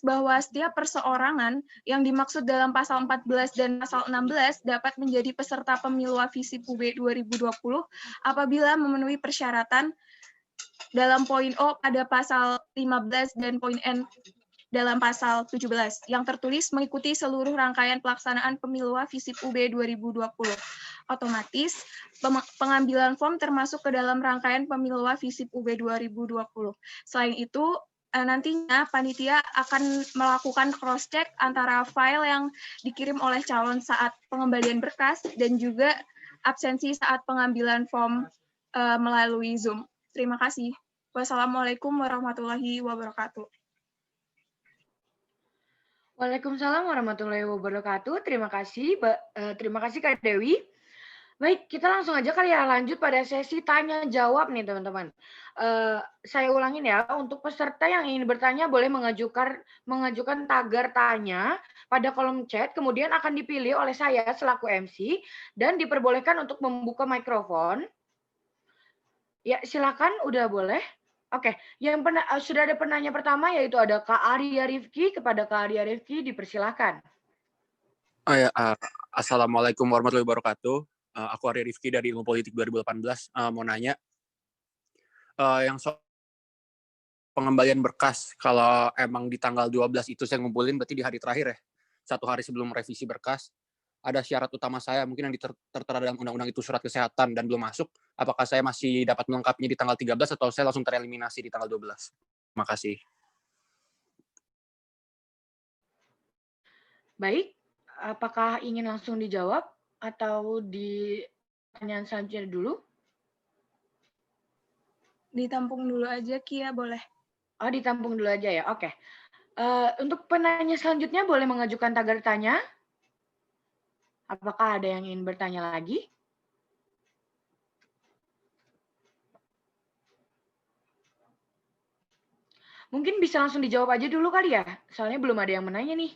bahwa setiap perseorangan yang dimaksud dalam pasal 14 dan pasal 16 dapat menjadi peserta pemilu Visip UB 2020 apabila memenuhi persyaratan dalam poin O pada pasal 15 dan poin N dalam pasal 17 yang tertulis mengikuti seluruh rangkaian pelaksanaan pemilu Visip UB 2020. Otomatis pengambilan form termasuk ke dalam rangkaian pemilu Visip UB 2020. Selain itu, nantinya panitia akan melakukan cross-check antara file yang dikirim oleh calon saat pengembalian berkas dan juga absensi saat pengambilan form melalui Zoom. Terima kasih. Wassalamualaikum warahmatullahi wabarakatuh. Waalaikumsalam warahmatullahi wabarakatuh. Terima kasih Kak Dewi. Baik, kita langsung aja kali ya lanjut pada sesi tanya jawab nih teman-teman. Saya ulangin ya, untuk peserta yang ingin bertanya boleh mengajukan tagar tanya pada kolom chat, kemudian akan dipilih oleh saya selaku MC dan diperbolehkan untuk membuka mikrofon. Ya, silakan, udah boleh. Oke, yang sudah ada penanya pertama yaitu ada Kak Arya Rifki. Kepada Kak Arya Rifki dipersilakan. Assalamualaikum warahmatullahi wabarakatuh. Aku Arya Rifki dari Ilmu Politik 2018. Mau nanya, yang pengembalian berkas, kalau emang di tanggal 12 itu saya ngumpulin, berarti di hari terakhir ya, 1 hari sebelum revisi berkas, ada syarat utama saya, mungkin yang tertera dalam undang-undang itu surat kesehatan dan belum masuk, apakah saya masih dapat melengkapinya di tanggal 13 atau saya langsung tereliminasi di tanggal 12? Terima kasih. Baik, apakah ingin langsung dijawab atau di pertanyaan selanjutnya dulu? Ditampung dulu aja, Kia, boleh. Oh, ditampung dulu aja ya, oke. Untuk penanya selanjutnya boleh mengajukan tagar tanya. Apakah ada yang ingin bertanya lagi? Mungkin bisa langsung dijawab aja dulu kali ya, soalnya belum ada yang menanya nih.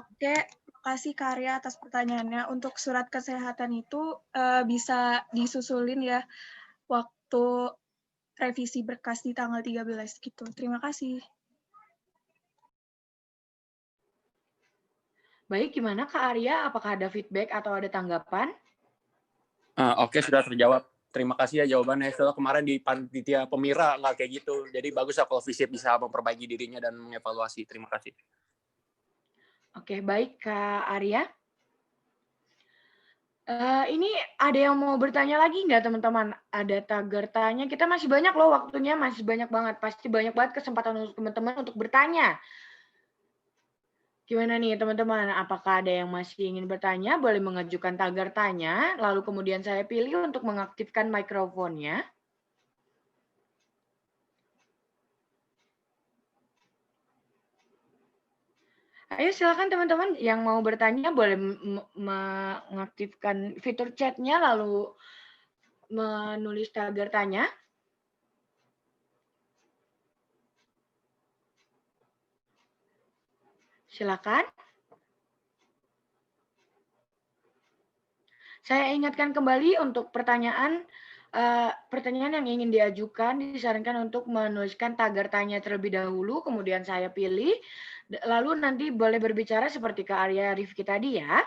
Oke, makasih Karya atas pertanyaannya. Untuk surat kesehatan itu bisa disusulin ya waktu revisi berkas di tanggal 13 gitu. Terima kasih. Baik, gimana Kak Arya? Apakah ada feedback atau ada tanggapan? Oke, sudah terjawab. Terima kasih ya jawabannya. Setelah kemarin di panitia pemira nggak kayak gitu. Jadi bagus ya kalau Visip bisa memperbaiki dirinya dan mengevaluasi. Terima kasih. Oke, baik Kak Arya. Ini ada yang mau bertanya lagi nggak teman-teman? Ada tagar tanya. Kita masih banyak loh waktunya, masih banyak banget. Pasti banyak banget kesempatan untuk teman-teman untuk bertanya. Gimana nih teman-teman? Apakah ada yang masih ingin bertanya? Boleh mengajukan tagar tanya, lalu kemudian saya pilih untuk mengaktifkan mikrofonnya. Ayo silakan teman-teman yang mau bertanya boleh mengaktifkan fitur chat-nya lalu menulis tagar tanya. Silakan. Saya ingatkan kembali untuk pertanyaan yang ingin diajukan, disarankan untuk menuliskan tagar tanya terlebih dahulu, kemudian saya pilih, lalu nanti boleh berbicara seperti Kak Arya Rifki tadi ya.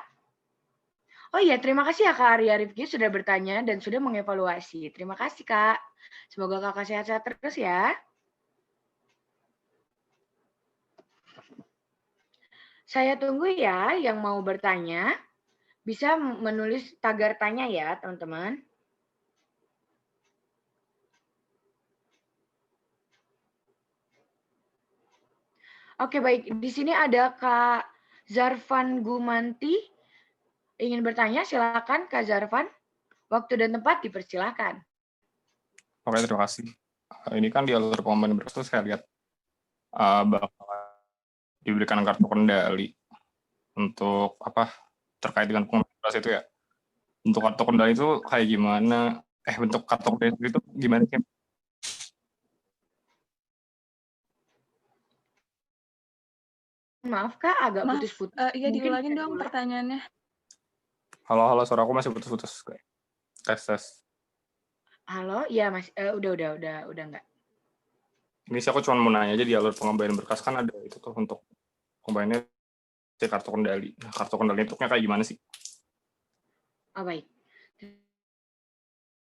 Oh iya, terima kasih ya Kak Arya Rifki sudah bertanya dan sudah mengevaluasi. Terima kasih Kak. Semoga Kakak sehat-sehat terus ya. Saya tunggu ya yang mau bertanya. Bisa menulis tagar tanya ya, teman-teman. Oke, baik. Di sini ada Kak Zarvan Gumanti. Ingin bertanya, silakan Kak Zarvan. Waktu dan tempat dipersilakan. Oke, terima kasih. Ini kan di alur pengumuman berkas saya lihat bakal diberikan kartu kendali untuk apa terkait dengan pengumuman berkas itu ya. Untuk kartu kendali itu kayak gimana? Bentuk kartu kendali itu gimana sih? Maaf Kak, agak Maaf, putus-putus. iya Mungkin diulangin bisa dong diulang. pertanyaannya. Halo, suara aku masih putus-putus. Tes. Halo, ya Mas, udah enggak. Ini sih aku cuma mau nanya aja di alur pengembalian berkas kan ada itu tuh untuk pengembaliannya kartu kendali. Nah, kartu kendali itu kayak gimana sih? Oh, baik.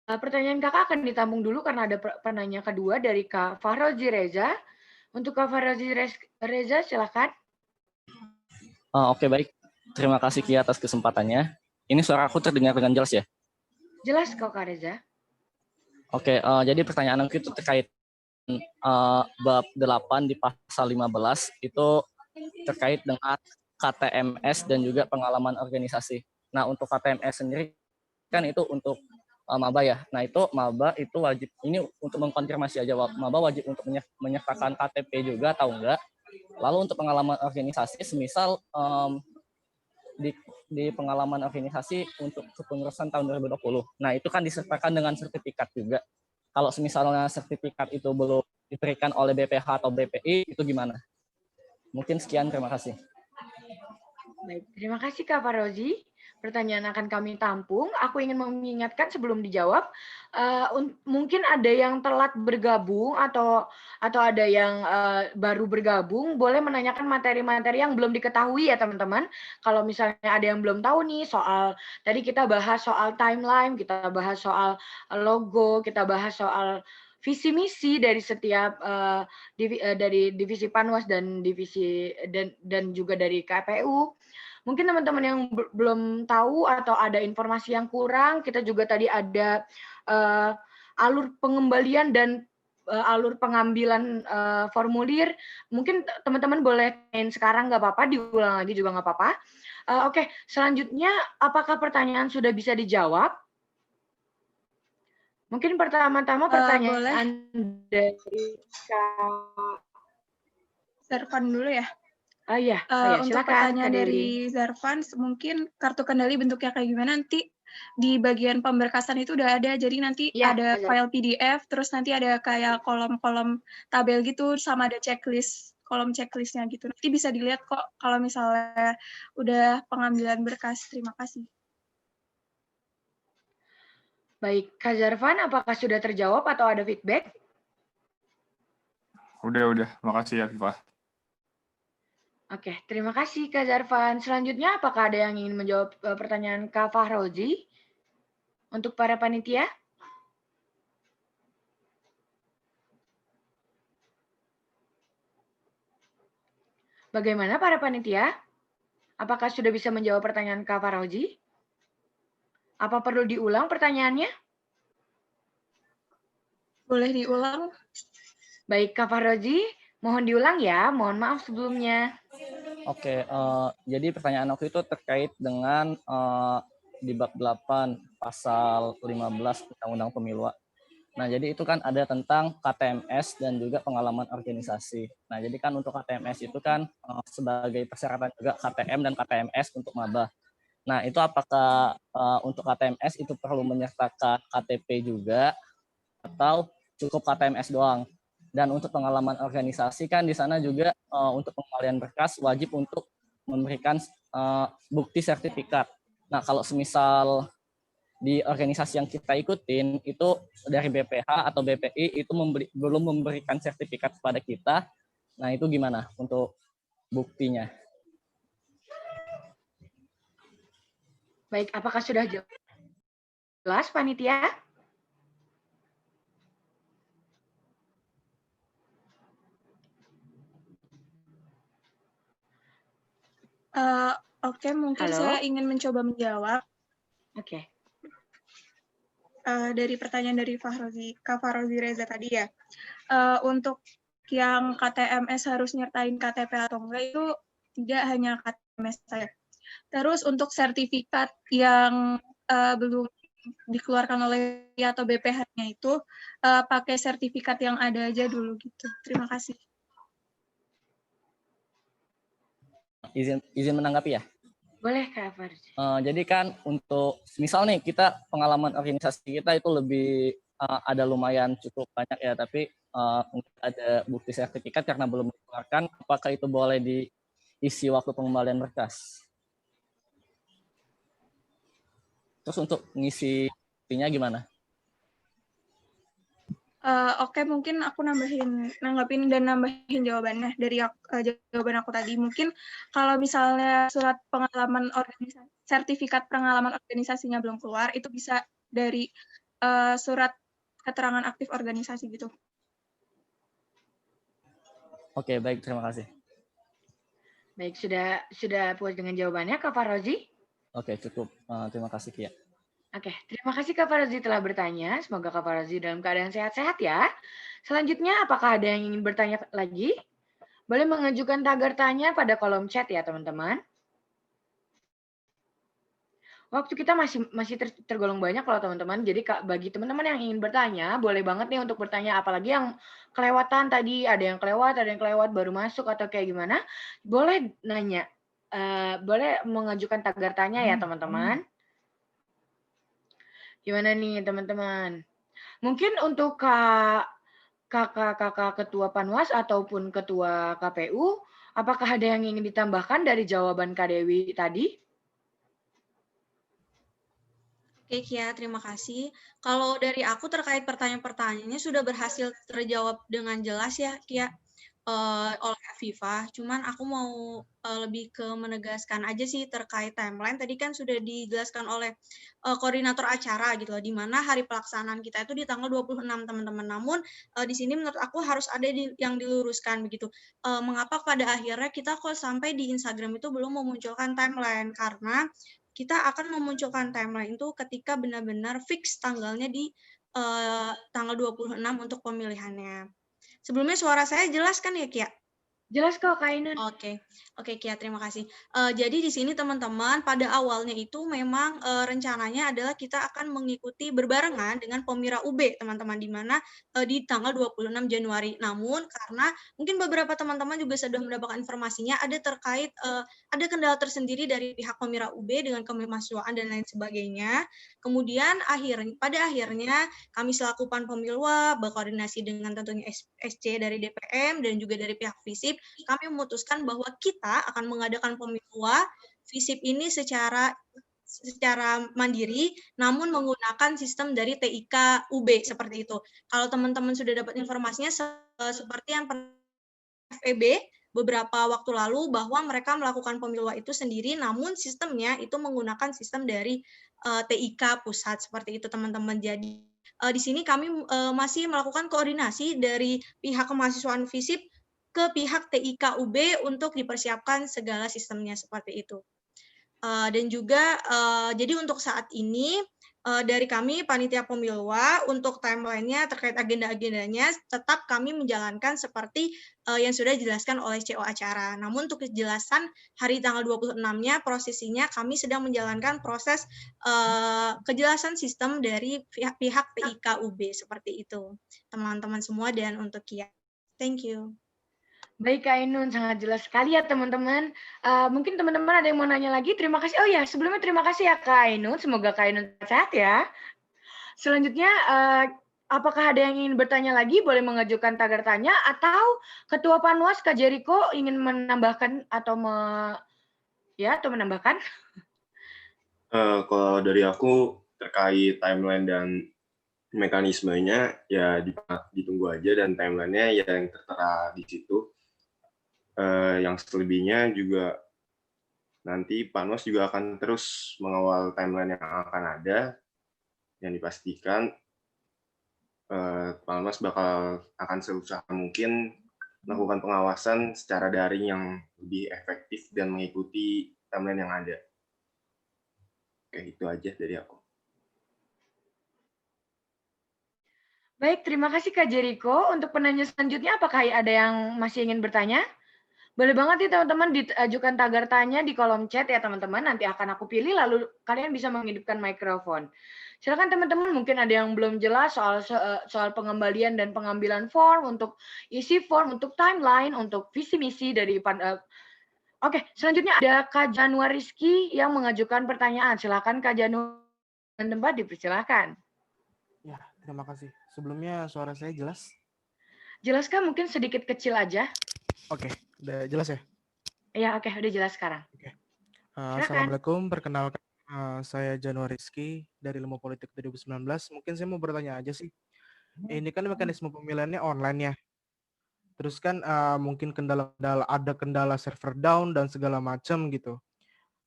Pertanyaan Kakak akan ditampung dulu karena ada penanya kedua dari Kak Fahrozi Reza. Untuk Kak Fahrozi Reza, silakan. Oke, baik. Terima kasih Ki atas kesempatannya. Ini suara aku terdengar dengan jelas ya? Jelas kok Kak Reza. Oke, jadi pertanyaan aku itu terkait bab 8 di pasal 15 itu terkait dengan KTMS dan juga pengalaman organisasi. Nah, untuk KTMS sendiri kan itu untuk maba ya. Nah, itu maba itu wajib, ini untuk mengkonfirmasi aja, maba wajib untuk menyertakan KTP juga atau enggak. Lalu untuk pengalaman organisasi, semisal di pengalaman organisasi untuk kepengurusan tahun 2020. Nah, itu kan disertakan dengan sertifikat juga. Kalau misalnya sertifikat itu belum diberikan oleh BPH atau BPI, itu gimana? Mungkin sekian, terima kasih. Baik, terima kasih Kak Fahrozi. Pertanyaan akan kami tampung. Aku ingin mengingatkan sebelum dijawab, mungkin ada yang telat bergabung atau ada yang baru bergabung, boleh menanyakan materi-materi yang belum diketahui ya teman-teman. Kalau misalnya ada yang belum tahu nih soal, tadi kita bahas soal timeline, kita bahas soal logo, kita bahas soal visi misi dari setiap dari divisi Panwas dan divisi dan juga dari KPU. Mungkin teman-teman yang belum tahu atau ada informasi yang kurang, kita juga tadi ada alur pengembalian dan alur pengambilan formulir. Mungkin teman-teman boleh main sekarang, nggak apa-apa, diulang lagi juga nggak apa-apa. Oke, selanjutnya apakah pertanyaan sudah bisa dijawab? Mungkin pertama-tama pertanyaan dari Kak Zarvan dulu ya. Iya, untuk silakan pertanyaan dari Zarvan, mungkin kartu kendali bentuknya kayak gimana nanti di bagian pemberkasan itu udah ada, jadi nanti ada file PDF, terus nanti ada kayak kolom-kolom tabel gitu, sama ada checklist, kolom checklistnya gitu. Nanti bisa dilihat kok kalau misalnya udah pengambilan berkas. Terima kasih. Baik, Kak Zarvan, apakah sudah terjawab atau ada feedback? Udah. Makasih ya, Viva. Oke, terima kasih Kak Zarvan. Selanjutnya, apakah ada yang ingin menjawab pertanyaan Kak Fahrozi untuk para panitia? Bagaimana para panitia? Apakah sudah bisa menjawab pertanyaan Kak Fahrozi? Apa perlu diulang pertanyaannya? Boleh diulang? Baik, Kak Fahrozi, mohon diulang ya. Mohon maaf sebelumnya. Oke, jadi pertanyaan aku itu terkait dengan di bab 8 pasal 15 Undang-Undang Pemilu. Nah, jadi itu kan ada tentang KTMS dan juga pengalaman organisasi. Nah, jadi kan untuk KTMS itu kan sebagai persyaratan juga KTM dan KTMS untuk maba. Nah, itu apakah untuk KTMS itu perlu menyertakan KTP juga atau cukup KTMS doang? Dan untuk pengalaman organisasi kan di sana juga untuk pengembalian berkas wajib untuk memberikan bukti sertifikat. Nah, kalau semisal di organisasi yang kita ikutin itu dari BPH atau BPI itu belum memberikan sertifikat kepada kita. Nah, itu gimana untuk buktinya? Baik, apakah sudah jelas panitia? Oke, mungkin Halo? saya ingin mencoba menjawab. Oke. Dari pertanyaan dari Kak Fahrozi Reza tadi ya. Untuk yang KTMS harus nyertain KTP atau enggak itu tidak hanya KTMS saya. Terus untuk sertifikat yang belum dikeluarkan oleh atau BPH-nya itu pakai sertifikat yang ada aja dulu gitu. Terima kasih. Izin menanggapi ya? Boleh, Kak Farji. Jadi kan untuk misal nih kita pengalaman organisasi kita itu lebih ada lumayan cukup banyak ya, tapi ada bukti sertifikat karena belum dikeluarkan, apakah itu boleh diisi waktu pengembalian berkas? Terus untuk ngisi buktinya gimana? Oke, mungkin aku nanggapin jawabannya dari jawaban aku tadi. Mungkin kalau misalnya surat pengalaman organisasi, sertifikat pengalaman organisasinya belum keluar, itu bisa dari surat keterangan aktif organisasi gitu. Oke, baik, terima kasih. Baik, sudah puas dengan jawabannya, Kak Fahrozi? Oke, cukup. Terima kasih, Kia. Oke, terima kasih Kak Fahrozi telah bertanya. Semoga Kak Fahrozi dalam keadaan sehat-sehat ya. Selanjutnya, apakah ada yang ingin bertanya lagi? Boleh mengajukan tagar tanya pada kolom chat ya, teman-teman. Waktu kita masih tergolong banyak kalau teman-teman. Jadi bagi teman-teman yang ingin bertanya, boleh banget nih untuk bertanya. Apalagi yang kelewatan tadi, ada yang kelewat baru masuk atau kayak gimana. Boleh nanya, boleh mengajukan tagar tanya ya teman-teman. Gimana nih teman-teman? Mungkin untuk kakak ketua Panwas ataupun ketua KPU, apakah ada yang ingin ditambahkan dari jawaban Kak Dewi tadi? Oke, Kia, terima kasih. Kalau dari aku terkait pertanyaan-pertanyaannya sudah berhasil terjawab dengan jelas ya, Kia, oleh Afifah. Cuman aku mau lebih ke menegaskan aja sih terkait timeline. Tadi kan sudah dijelaskan oleh koordinator acara gitu loh, di mana hari pelaksanaan kita itu di tanggal 26, teman-teman. Namun di sini menurut aku harus ada yang diluruskan begitu. Mengapa pada akhirnya kita kok sampai di Instagram itu belum memunculkan timeline? Karena kita akan memunculkan timeline itu ketika benar-benar fix tanggalnya di tanggal 26 untuk pemilihannya. Sebelumnya suara saya jelas kan ya, Kia? Jelas kok, Kak Ainun. Oke, Kia, terima kasih. Jadi di sini teman-teman, pada awalnya itu memang rencananya adalah kita akan mengikuti berbarengan dengan Pemira UB, teman-teman, di mana di tanggal 26 Januari. Namun karena mungkin beberapa teman-teman juga sudah mendapatkan informasinya, ada kendala tersendiri dari pihak Pemira UB dengan kemahasiswaan dan lain sebagainya. Kemudian pada akhirnya kami selaku Panpemilwa berkoordinasi dengan tentunya SC dari DPM dan juga dari pihak FISIP, kami memutuskan bahwa kita akan mengadakan pemilwa FISIP ini secara mandiri, namun menggunakan sistem dari TIK UB seperti itu. Kalau teman-teman sudah dapat informasinya seperti yang FEB beberapa waktu lalu bahwa mereka melakukan pemilwa itu sendiri, namun sistemnya itu menggunakan sistem dari TIK pusat seperti itu, teman-teman. Jadi di sini kami masih melakukan koordinasi dari pihak kemahasiswaan FISIP ke pihak TIK UB untuk dipersiapkan segala sistemnya seperti itu. Dan juga jadi untuk saat ini dari kami panitia pemilwa untuk timeline-nya terkait agenda-agendanya tetap kami menjalankan seperti yang sudah dijelaskan oleh CO acara. Namun untuk kejelasan hari tanggal 26-nya prosesinya kami sedang menjalankan proses kejelasan sistem dari pihak TIK UB seperti itu. Teman-teman semua dan untuk Kia. Thank you. Baik Kak Ainun, sangat jelas sekali ya teman-teman. Mungkin teman-teman ada yang mau nanya lagi? Terima kasih. Oh ya, sebelumnya terima kasih ya Kak Ainun. Semoga Kak Ainun sehat ya. Selanjutnya, apakah ada yang ingin bertanya lagi? Boleh mengajukan tagar tanya atau Ketua Panwas Kak Jeriko ingin menambahkan atau menambahkan? Kalau dari aku terkait timeline dan mekanismenya ya ditunggu aja, dan timelinenya yang tertera di situ. Yang selebihnya juga nanti Panwas juga akan terus mengawal timeline yang akan ada, yang dipastikan Panwas akan seusaha mungkin melakukan pengawasan secara daring yang lebih efektif dan mengikuti timeline yang ada. Kayak itu aja dari aku. Baik, terima kasih Kak Jericho. Untuk penanya selanjutnya, apakah ada yang masih ingin bertanya? Boleh banget nih teman-teman diajukan tagar tanya di kolom chat ya teman-teman. Nanti akan aku pilih lalu kalian bisa menghidupkan mikrofon. Silakan teman-teman, mungkin ada yang belum jelas soal pengembalian dan pengambilan form, untuk isi form, untuk timeline, untuk visi misi dari Oke, selanjutnya ada Kak Januar Rizky yang mengajukan pertanyaan. Silakan Kak Januar, tempat dipersilakan. Ya, terima kasih. Sebelumnya suara saya jelas? Jelas Kak? Mungkin sedikit kecil aja. Oke, udah jelas ya? Iya, oke, udah jelas sekarang. Assalamualaikum, perkenalkan saya Januar Rizky dari Ilmu Politik 2019. Mungkin saya mau bertanya aja sih. Ini kan mekanisme pemilihannya online ya. Terus kan mungkin ada kendala server down dan segala macam gitu.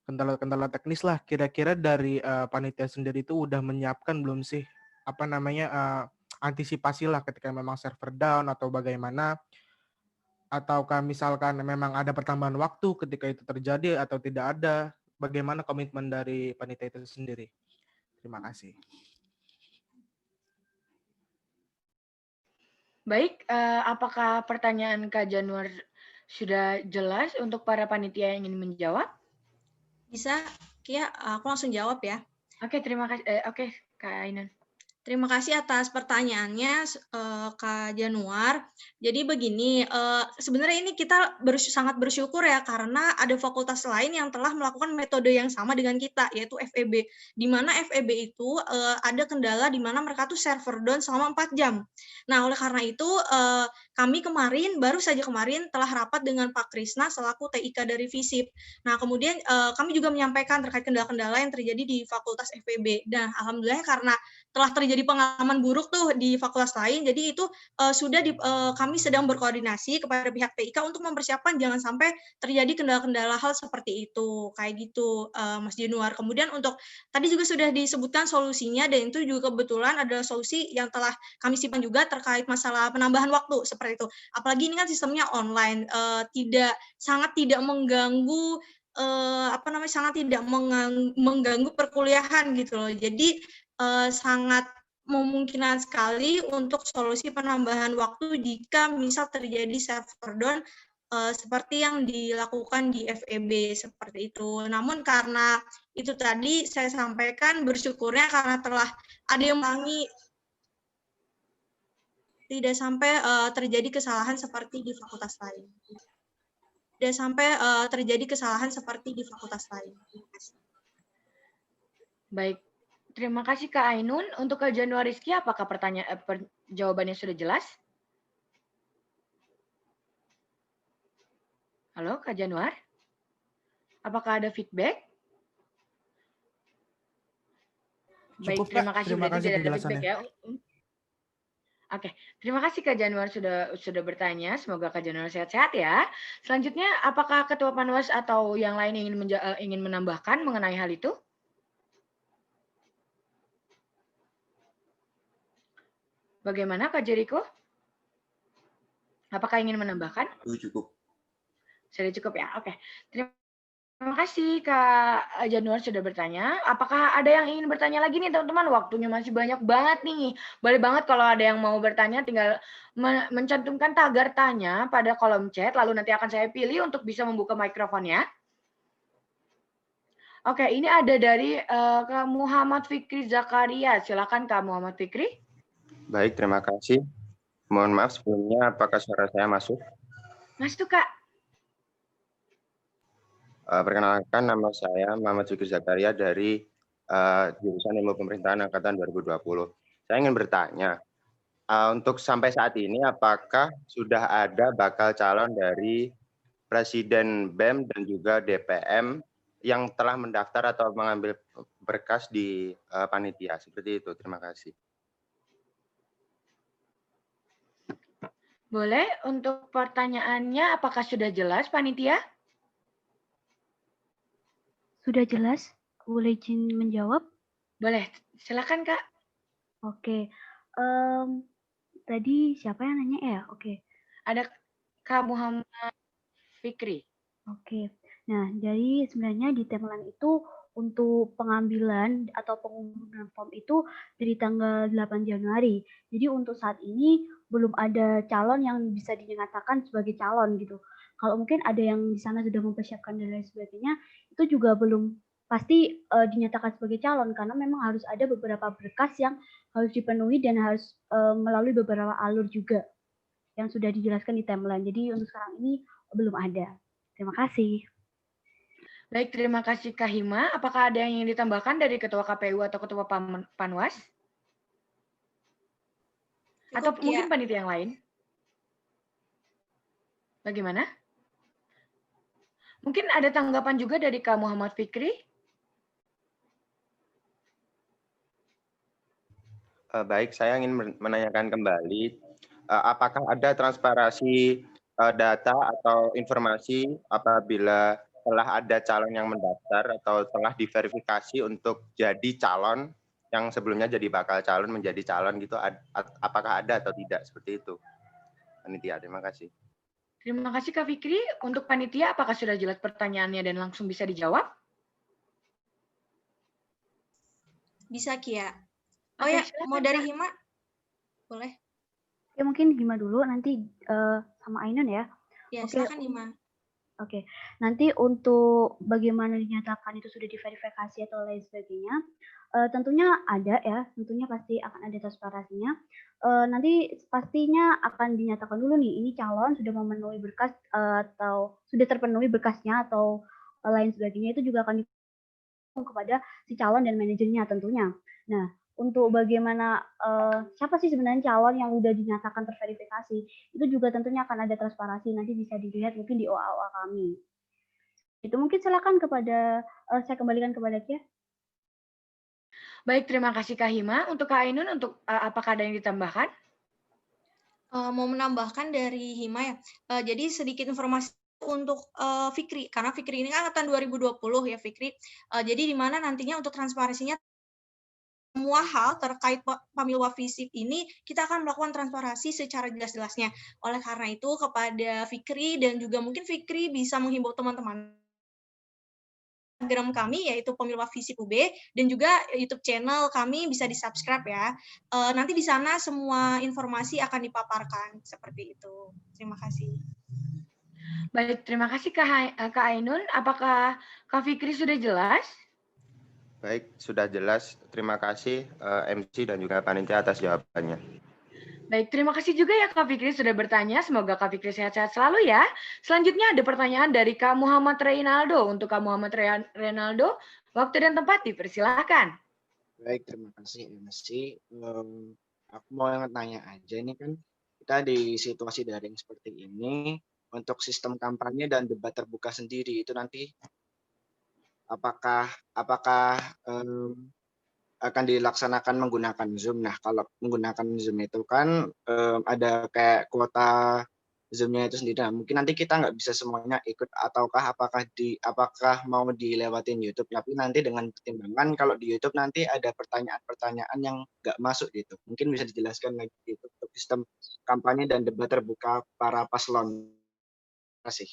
Kendala-kendala teknis lah. Kira-kira dari panitia sendiri itu udah menyiapkan belum sih antisipasi lah ketika memang server down atau bagaimana? Ataukah misalkan memang ada pertambahan waktu ketika itu terjadi atau tidak ada? Bagaimana komitmen dari panitia itu sendiri? Terima kasih. Baik, apakah pertanyaan Kak Januar sudah jelas untuk para panitia yang ingin menjawab? Bisa, Kia, aku langsung jawab ya. Oke, terima kasih. Oke, Kak Ainun. Terima kasih atas pertanyaannya, Kak Januar. Jadi begini, sebenarnya ini kita sangat bersyukur ya, karena ada fakultas lain yang telah melakukan metode yang sama dengan kita, yaitu FEB. Di mana FEB itu ada kendala di mana mereka tuh server down selama 4 jam. Nah, oleh karena itu, kami baru saja kemarin telah rapat dengan Pak Krisna selaku TIK dari FISIP. Nah, kemudian kami juga menyampaikan terkait kendala-kendala yang terjadi di fakultas FEB. Dan alhamdulillah karena telah terjadi pengalaman buruk tuh di fakultas lain, jadi itu kami sedang berkoordinasi kepada pihak TIK untuk mempersiapkan jangan sampai terjadi kendala-kendala hal seperti itu, kayak gitu, Mas Januar. Kemudian untuk tadi juga sudah disebutkan solusinya, dan itu juga kebetulan adalah solusi yang telah kami simpan juga terkait masalah penambahan waktu seperti itu. Apalagi ini kan sistemnya online, sangat tidak mengganggu mengganggu perkuliahan gitu loh. Jadi sangat memungkinkan sekali untuk solusi penambahan waktu jika misal terjadi server down seperti yang dilakukan di FEB seperti itu. Namun karena itu tadi saya sampaikan bersyukurnya karena telah ada yang tidak sampai terjadi kesalahan seperti di fakultas lain. Tidak sampai terjadi kesalahan seperti di fakultas lain. Baik. Terima kasih Kak Ainun. Untuk Kak Januar Rizky, apakah jawabannya sudah jelas? Halo Kak Januar? Apakah ada feedback? Baik, terima kasih. Berarti tidak ada feedback ya. Oke, terima kasih Kak Januar sudah bertanya. Semoga Kak Januar sehat-sehat ya. Selanjutnya, apakah Ketua Panwas atau yang lain ingin menambahkan mengenai hal itu? Bagaimana Kak Jericho? Apakah ingin menambahkan? Cukup. Sudah cukup ya? Oke. Terima kasih Kak Januar sudah bertanya. Apakah ada yang ingin bertanya lagi nih teman-teman? Waktunya masih banyak banget nih. Boleh banget kalau ada yang mau bertanya tinggal mencantumkan tagar tanya pada kolom chat. Lalu nanti akan saya pilih untuk bisa membuka mikrofonnya. Oke, ini ada dari Kak Muhammad Fikri Zakaria. Silakan Kak Muhammad Fikri. Baik, terima kasih. Mohon maaf sebelumnya, apakah suara saya masuk? Masuk, Kak. Perkenalkan, nama saya Muhammad Fikri Zakaria dari jurusan Ilmu Pemerintahan Angkatan 2020. Saya ingin bertanya, untuk sampai saat ini apakah sudah ada bakal calon dari Presiden BEM dan juga DPM yang telah mendaftar atau mengambil berkas di panitia. Seperti itu. Terima kasih. Boleh, untuk pertanyaannya apakah sudah jelas panitia? Sudah jelas? Boleh izin menjawab? Boleh, silakan Kak. Oke. Tadi siapa yang nanya ya? Oke. Ada Kak Muhammad Fikri. Oke. Nah, jadi sebenarnya di timeline itu untuk pengambilan atau pengunduhan form itu dari tanggal 8 Januari. Jadi untuk saat ini belum ada calon yang bisa dinyatakan sebagai calon gitu. Kalau mungkin ada yang di sana sudah mempersiapkan dan lain sebagainya, itu juga belum pasti dinyatakan sebagai calon karena memang harus ada beberapa berkas yang harus dipenuhi dan harus melalui beberapa alur juga yang sudah dijelaskan di timeline. Jadi untuk sekarang ini belum ada. Terima kasih. Baik, terima kasih Kak Hima. Apakah ada yang ingin ditambahkan dari Ketua KPU atau Ketua Panwas? Atau mungkin panitia yang lain? Bagaimana? Mungkin ada tanggapan juga dari Kak Muhammad Fikri? Baik, saya ingin menanyakan kembali, apakah ada transparansi data atau informasi apabila telah ada calon yang mendaftar atau telah diverifikasi untuk jadi calon yang sebelumnya jadi bakal calon menjadi calon gitu, apakah ada atau tidak seperti itu? Panitia, terima kasih. Terima kasih Kak Fikri. Untuk panitia, apakah sudah jelas pertanyaannya dan langsung bisa dijawab? Bisa, Kia. Oh ya, mau dari Hima? Boleh. Ya mungkin Hima dulu, nanti sama Ainun ya. Ya, Oke. silakan Hima. Oke, nanti untuk bagaimana dinyatakan itu sudah diverifikasi atau lain sebagainya, tentunya ada ya, tentunya pasti akan ada transparansinya. Nanti pastinya akan dinyatakan dulu nih, ini calon sudah memenuhi berkas atau sudah terpenuhi berkasnya atau lain sebagainya, itu juga akan kepada si calon dan manajernya tentunya. Nah, untuk bagaimana siapa sih sebenarnya calon yang udah dinyatakan terverifikasi, itu juga tentunya akan ada transparansi, nanti bisa dilihat mungkin di OA kami. Itu mungkin silakan kepada saya kembalikan kepada Kia. Baik, terima kasih Kak Hima. Untuk Kak Ainun, untuk apakah ada yang ditambahkan? Mau menambahkan dari Hima ya. Jadi sedikit informasi untuk Fikri, karena Fikri ini kan angkatan 2020 ya Fikri. Jadi di mana nantinya untuk transparansinya semua hal terkait pemilu FISIP ini kita akan melakukan transparansi secara jelas-jelasnya. Oleh karena itu kepada Fikri dan juga mungkin Fikri bisa menghimbau teman-teman Instagram kami yaitu Pemilu FISIP UB dan juga YouTube channel kami bisa di-subscribe ya. Nanti di sana semua informasi akan dipaparkan seperti itu. Terima kasih. Baik, terima kasih Kak Ainun. Apakah Kak Fikri sudah jelas? Baik, sudah jelas. Terima kasih MC dan juga panitia atas jawabannya. Baik, terima kasih juga ya Kak Fikri sudah bertanya. Semoga Kak Fikri sehat-sehat selalu ya. Selanjutnya ada pertanyaan dari Kak Muhammad Reynaldo. Untuk Kak Muhammad Reynaldo, waktu dan tempat dipersilahkan. Baik, terima kasih MC. Aku mau nanya aja, ini kan kita di situasi daring seperti ini, untuk sistem kampanye dan debat terbuka sendiri, itu nanti apakah akan dilaksanakan menggunakan Zoom. Nah, kalau menggunakan Zoom itu kan ada kayak kuota Zoom-nya itu sendiri. Nah, mungkin nanti kita nggak bisa semuanya ikut, ataukah apakah mau dilewatin YouTube. Tapi nanti dengan pertimbangan kalau di YouTube nanti ada pertanyaan-pertanyaan yang nggak masuk gitu. Mungkin bisa dijelaskan lagi gitu untuk sistem kampanye dan debat terbuka para paslon. Terima kasih.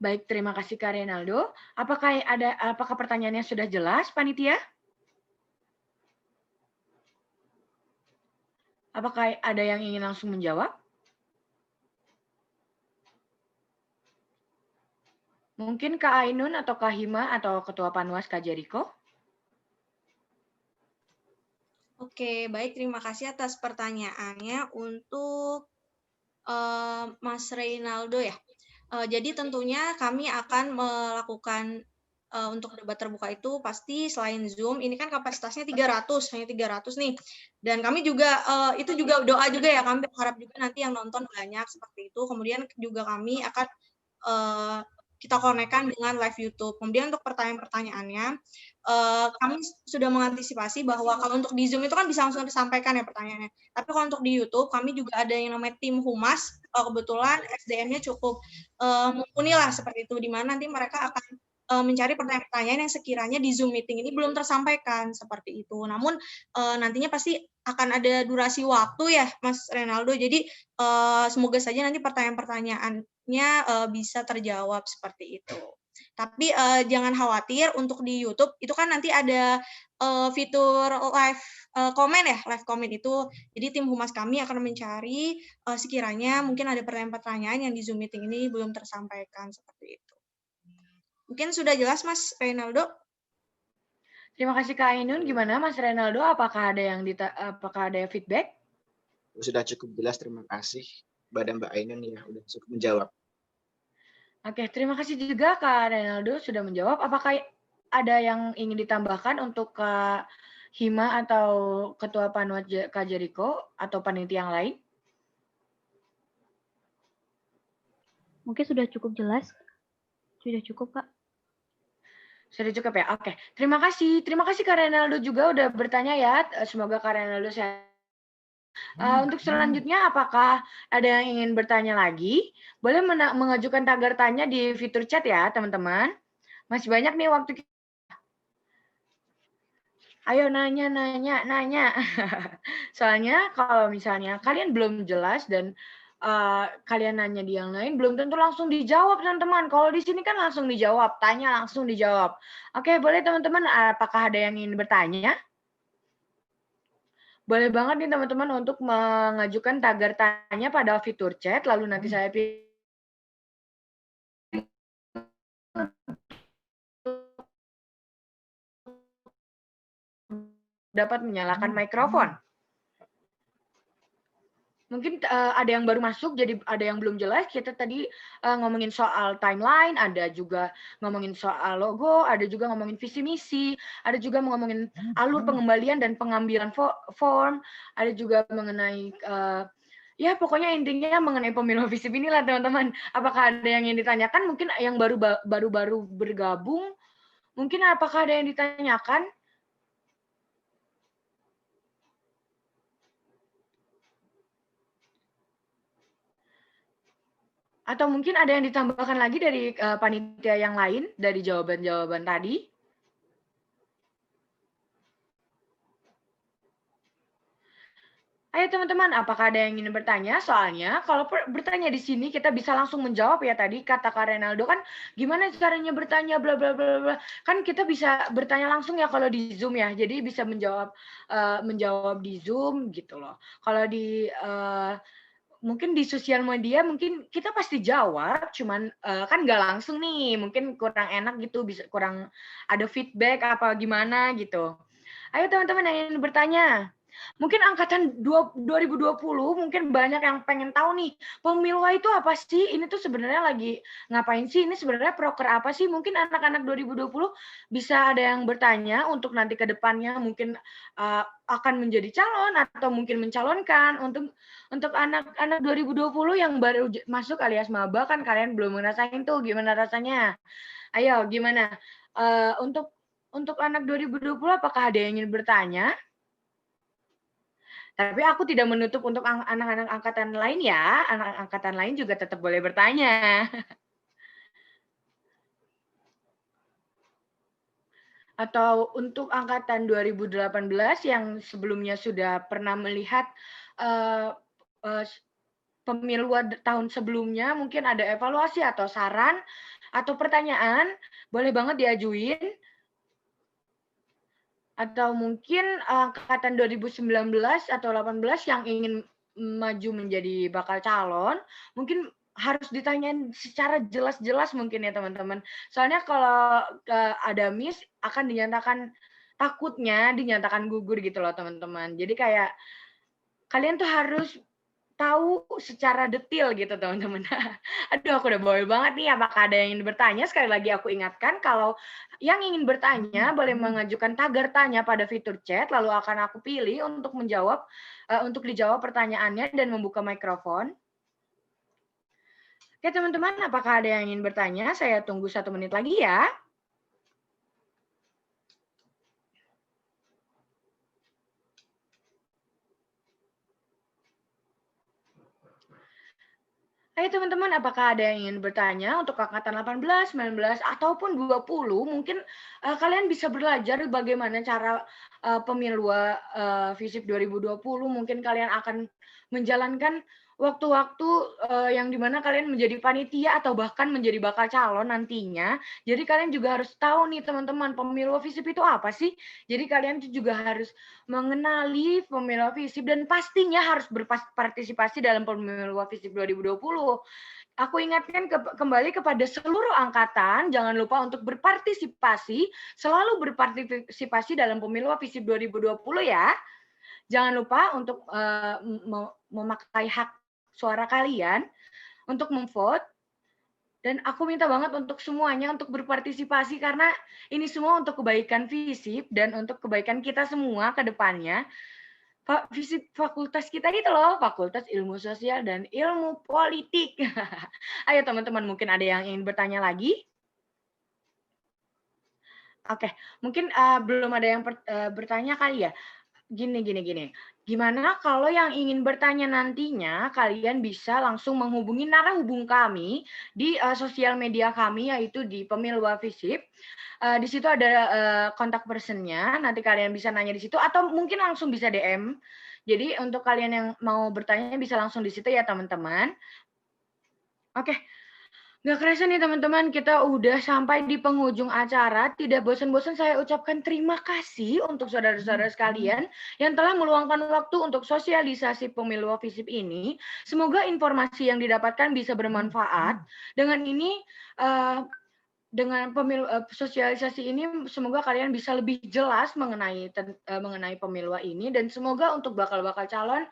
Baik, terima kasih Kak Reynaldo. Apakah pertanyaannya sudah jelas, panitia? Apakah ada yang ingin langsung menjawab? Mungkin Kak Ainun atau Kak Hima atau Ketua Panwas Kak Jeriko? Oke, baik. Terima kasih atas pertanyaannya. Untuk Mas Reynaldo ya. Jadi tentunya kami akan melakukan untuk debat terbuka itu pasti selain Zoom, ini kan kapasitasnya 300, hanya 300 nih. Dan kami juga, itu juga doa juga ya, kami berharap juga nanti yang nonton banyak seperti itu. Kemudian juga kami akan kita konekkan dengan live YouTube. Kemudian untuk pertanyaan-pertanyaannya, kami sudah mengantisipasi bahwa kalau untuk di Zoom itu kan bisa langsung disampaikan ya pertanyaannya. Tapi kalau untuk di YouTube, kami juga ada yang namanya tim humas. Kebetulan SDM-nya cukup mumpuni lah seperti itu, di mana nanti mereka akan mencari pertanyaan-pertanyaan yang sekiranya di Zoom meeting ini belum tersampaikan seperti itu. Namun nantinya pasti akan ada durasi waktu ya, Mas Renaldo. Jadi semoga saja nanti pertanyaan-pertanyaannya bisa terjawab seperti itu. Tapi jangan khawatir, untuk di YouTube itu kan nanti ada fitur live comment ya, live comment itu. Jadi tim humas kami akan mencari sekiranya mungkin ada pertanyaan-pertanyaan yang di Zoom meeting ini belum tersampaikan seperti itu. Mungkin sudah jelas, Mas Reynaldo? Terima kasih Kak Ainun. Gimana Mas Reynaldo? Apakah ada feedback? Sudah cukup jelas, terima kasih. Mbak Ainun ya, udah cukup menjawab. Oke, terima kasih juga Kak Reynaldo sudah menjawab. Apakah ada yang ingin ditambahkan untuk Kak Hima atau Ketua Panwat Kak Jeriko atau panitia yang lain? Mungkin sudah cukup jelas. Sudah cukup, Kak. Sudah cukup ya? Oke. Terima kasih. Terima kasih Kak Reynaldo juga udah bertanya ya. Semoga Kak Reynaldo sehat. Untuk selanjutnya, apakah ada yang ingin bertanya lagi? Boleh mengajukan tagar tanya di fitur chat ya, teman-teman. Masih banyak nih waktu kita. Ayo nanya. Soalnya kalau misalnya kalian belum jelas dan kalian nanya di yang lain, belum tentu langsung dijawab, teman-teman. Kalau di sini kan langsung dijawab, tanya langsung dijawab. Oke, boleh teman-teman, apakah ada yang ingin bertanya? Boleh banget nih teman-teman untuk mengajukan tagar tanya pada fitur chat, lalu nanti saya pilih dapat menyalakan mikrofon. Mungkin ada yang baru masuk, jadi ada yang belum jelas. Kita tadi ngomongin soal timeline, ada juga ngomongin soal logo, ada juga ngomongin visi misi, ada juga ngomongin alur pengembalian dan pengambilan form, ada juga mengenai ya pokoknya intinya mengenai pemilu visip inilah teman-teman. Apakah ada yang ingin ditanyakan? Mungkin yang baru bergabung, mungkin apakah ada yang ditanyakan? Atau mungkin ada yang ditambahkan lagi dari panitia yang lain dari jawaban-jawaban tadi? Ayo teman-teman, apakah ada yang ingin bertanya? Soalnya kalau bertanya di sini kita bisa langsung menjawab ya tadi kata Kak Reynaldo kan gimana caranya bertanya bla bla bla bla. Kan kita bisa bertanya langsung ya kalau di Zoom ya. Jadi bisa menjawab di Zoom gitu loh. Kalau di mungkin di sosial media mungkin kita pasti jawab, cuman kan nggak langsung nih, mungkin kurang enak gitu, bisa kurang ada feedback apa gimana gitu. Ayo teman-teman yang ingin bertanya. Mungkin angkatan 2020 mungkin banyak yang pengen tahu nih, Pemilwa itu apa sih? Ini tuh sebenarnya lagi ngapain sih? Ini sebenarnya proker apa sih? Mungkin anak-anak 2020 bisa ada yang bertanya untuk nanti ke depannya mungkin akan menjadi calon atau mungkin mencalonkan untuk anak-anak 2020 yang baru masuk alias maba kan kalian belum ngerasain tuh gimana rasanya. Ayo gimana? Untuk anak 2020 apakah ada yang ingin bertanya? Tapi aku tidak menutup untuk anak-anak angkatan lain ya. Anak angkatan lain juga tetap boleh bertanya. Atau untuk angkatan 2018 yang sebelumnya sudah pernah melihat pemilu tahun sebelumnya, mungkin ada evaluasi atau saran atau pertanyaan, boleh banget diajuin. Atau mungkin angkatan 2019 atau 18 yang ingin maju menjadi bakal calon, mungkin harus ditanyain secara jelas-jelas mungkin ya teman-teman. Soalnya kalau ada miss akan takutnya dinyatakan gugur gitu loh teman-teman. Jadi kayak kalian tuh harus tahu secara detail gitu teman-teman. Aduh aku udah bawel banget nih, apakah ada yang ingin bertanya? Sekali lagi aku ingatkan kalau yang ingin bertanya boleh mengajukan tagar tanya pada fitur chat, lalu akan aku pilih untuk dijawab pertanyaannya dan membuka mikrofon. Oke teman-teman, apakah ada yang ingin bertanya? Saya tunggu 1 menit lagi ya. Ayo teman-teman, apakah ada yang ingin bertanya untuk angkatan 18, 19, ataupun 20? Mungkin kalian bisa belajar bagaimana cara pemilu FISIP 2020. Mungkin kalian akan menjalankan waktu-waktu yang dimana kalian menjadi panitia atau bahkan menjadi bakal calon nantinya. Jadi kalian juga harus tahu nih teman-teman, pemilu FISIP itu apa sih? Jadi kalian juga harus mengenali pemilu FISIP dan pastinya harus berpartisipasi dalam pemilu FISIP 2020. Aku ingatkan kembali kepada seluruh angkatan, jangan lupa untuk berpartisipasi, selalu berpartisipasi dalam pemilu FISIP 2020 ya. Jangan lupa untuk memakai hak suara kalian untuk memvote. Dan aku minta banget untuk semuanya untuk berpartisipasi karena ini semua untuk kebaikan FISIP dan untuk kebaikan kita semua ke depannya. FISIP fakultas kita gitu loh, Fakultas Ilmu Sosial dan Ilmu Politik. Ayo teman-teman, mungkin ada yang ingin bertanya lagi? Oke, mungkin belum ada yang bertanya kali ya. Gini. Gimana kalau yang ingin bertanya nantinya, kalian bisa langsung menghubungi narahubung kami di sosial media kami, yaitu di Pemilwa FISIP. Di situ ada kontak personnya, nanti kalian bisa nanya di situ, atau mungkin langsung bisa DM. Jadi untuk kalian yang mau bertanya bisa langsung di situ ya teman-teman. Oke. Nggak kerasa nih teman-teman, kita udah sampai di penghujung acara. Tidak bosan-bosan saya ucapkan terima kasih untuk saudara-saudara sekalian yang telah meluangkan waktu untuk sosialisasi pemilu FISIP ini. Semoga informasi yang didapatkan bisa bermanfaat. Dengan ini, dengan pemilu sosialisasi ini, semoga kalian bisa lebih jelas mengenai pemilu ini, dan semoga untuk bakal-bakal calon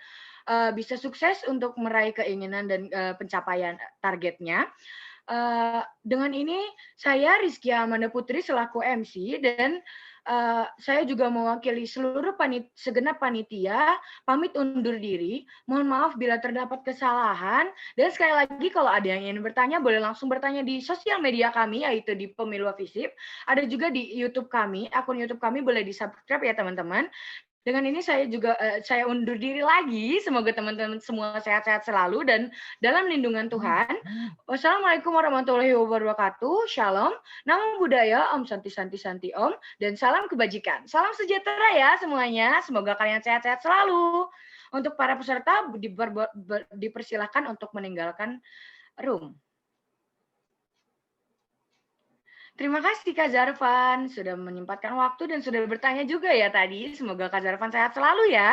bisa sukses untuk meraih keinginan dan pencapaian targetnya. Dengan ini saya Rizkia Amanda Putri selaku MC dan saya juga mewakili seluruh segenap panitia pamit undur diri. Mohon maaf bila terdapat kesalahan dan sekali lagi kalau ada yang ingin bertanya boleh langsung bertanya di sosial media kami yaitu di Pemilu FISIP. Ada juga di YouTube kami, akun YouTube kami boleh di-subscribe ya teman-teman. Dengan ini saya juga saya undur diri lagi. Semoga teman-teman semua sehat-sehat selalu dan dalam lindungan Tuhan. Wassalamualaikum warahmatullahi wabarakatuh. Shalom. Namo Buddhaya. Om Santi Santi Santi Om. Dan salam kebajikan. Salam sejahtera ya semuanya. Semoga kalian sehat-sehat selalu. Untuk para peserta dipersilakan untuk meninggalkan room. Terima kasih Kak Zarfan sudah menyempatkan waktu dan sudah bertanya juga ya tadi. Semoga Kak Zarfan sehat selalu ya.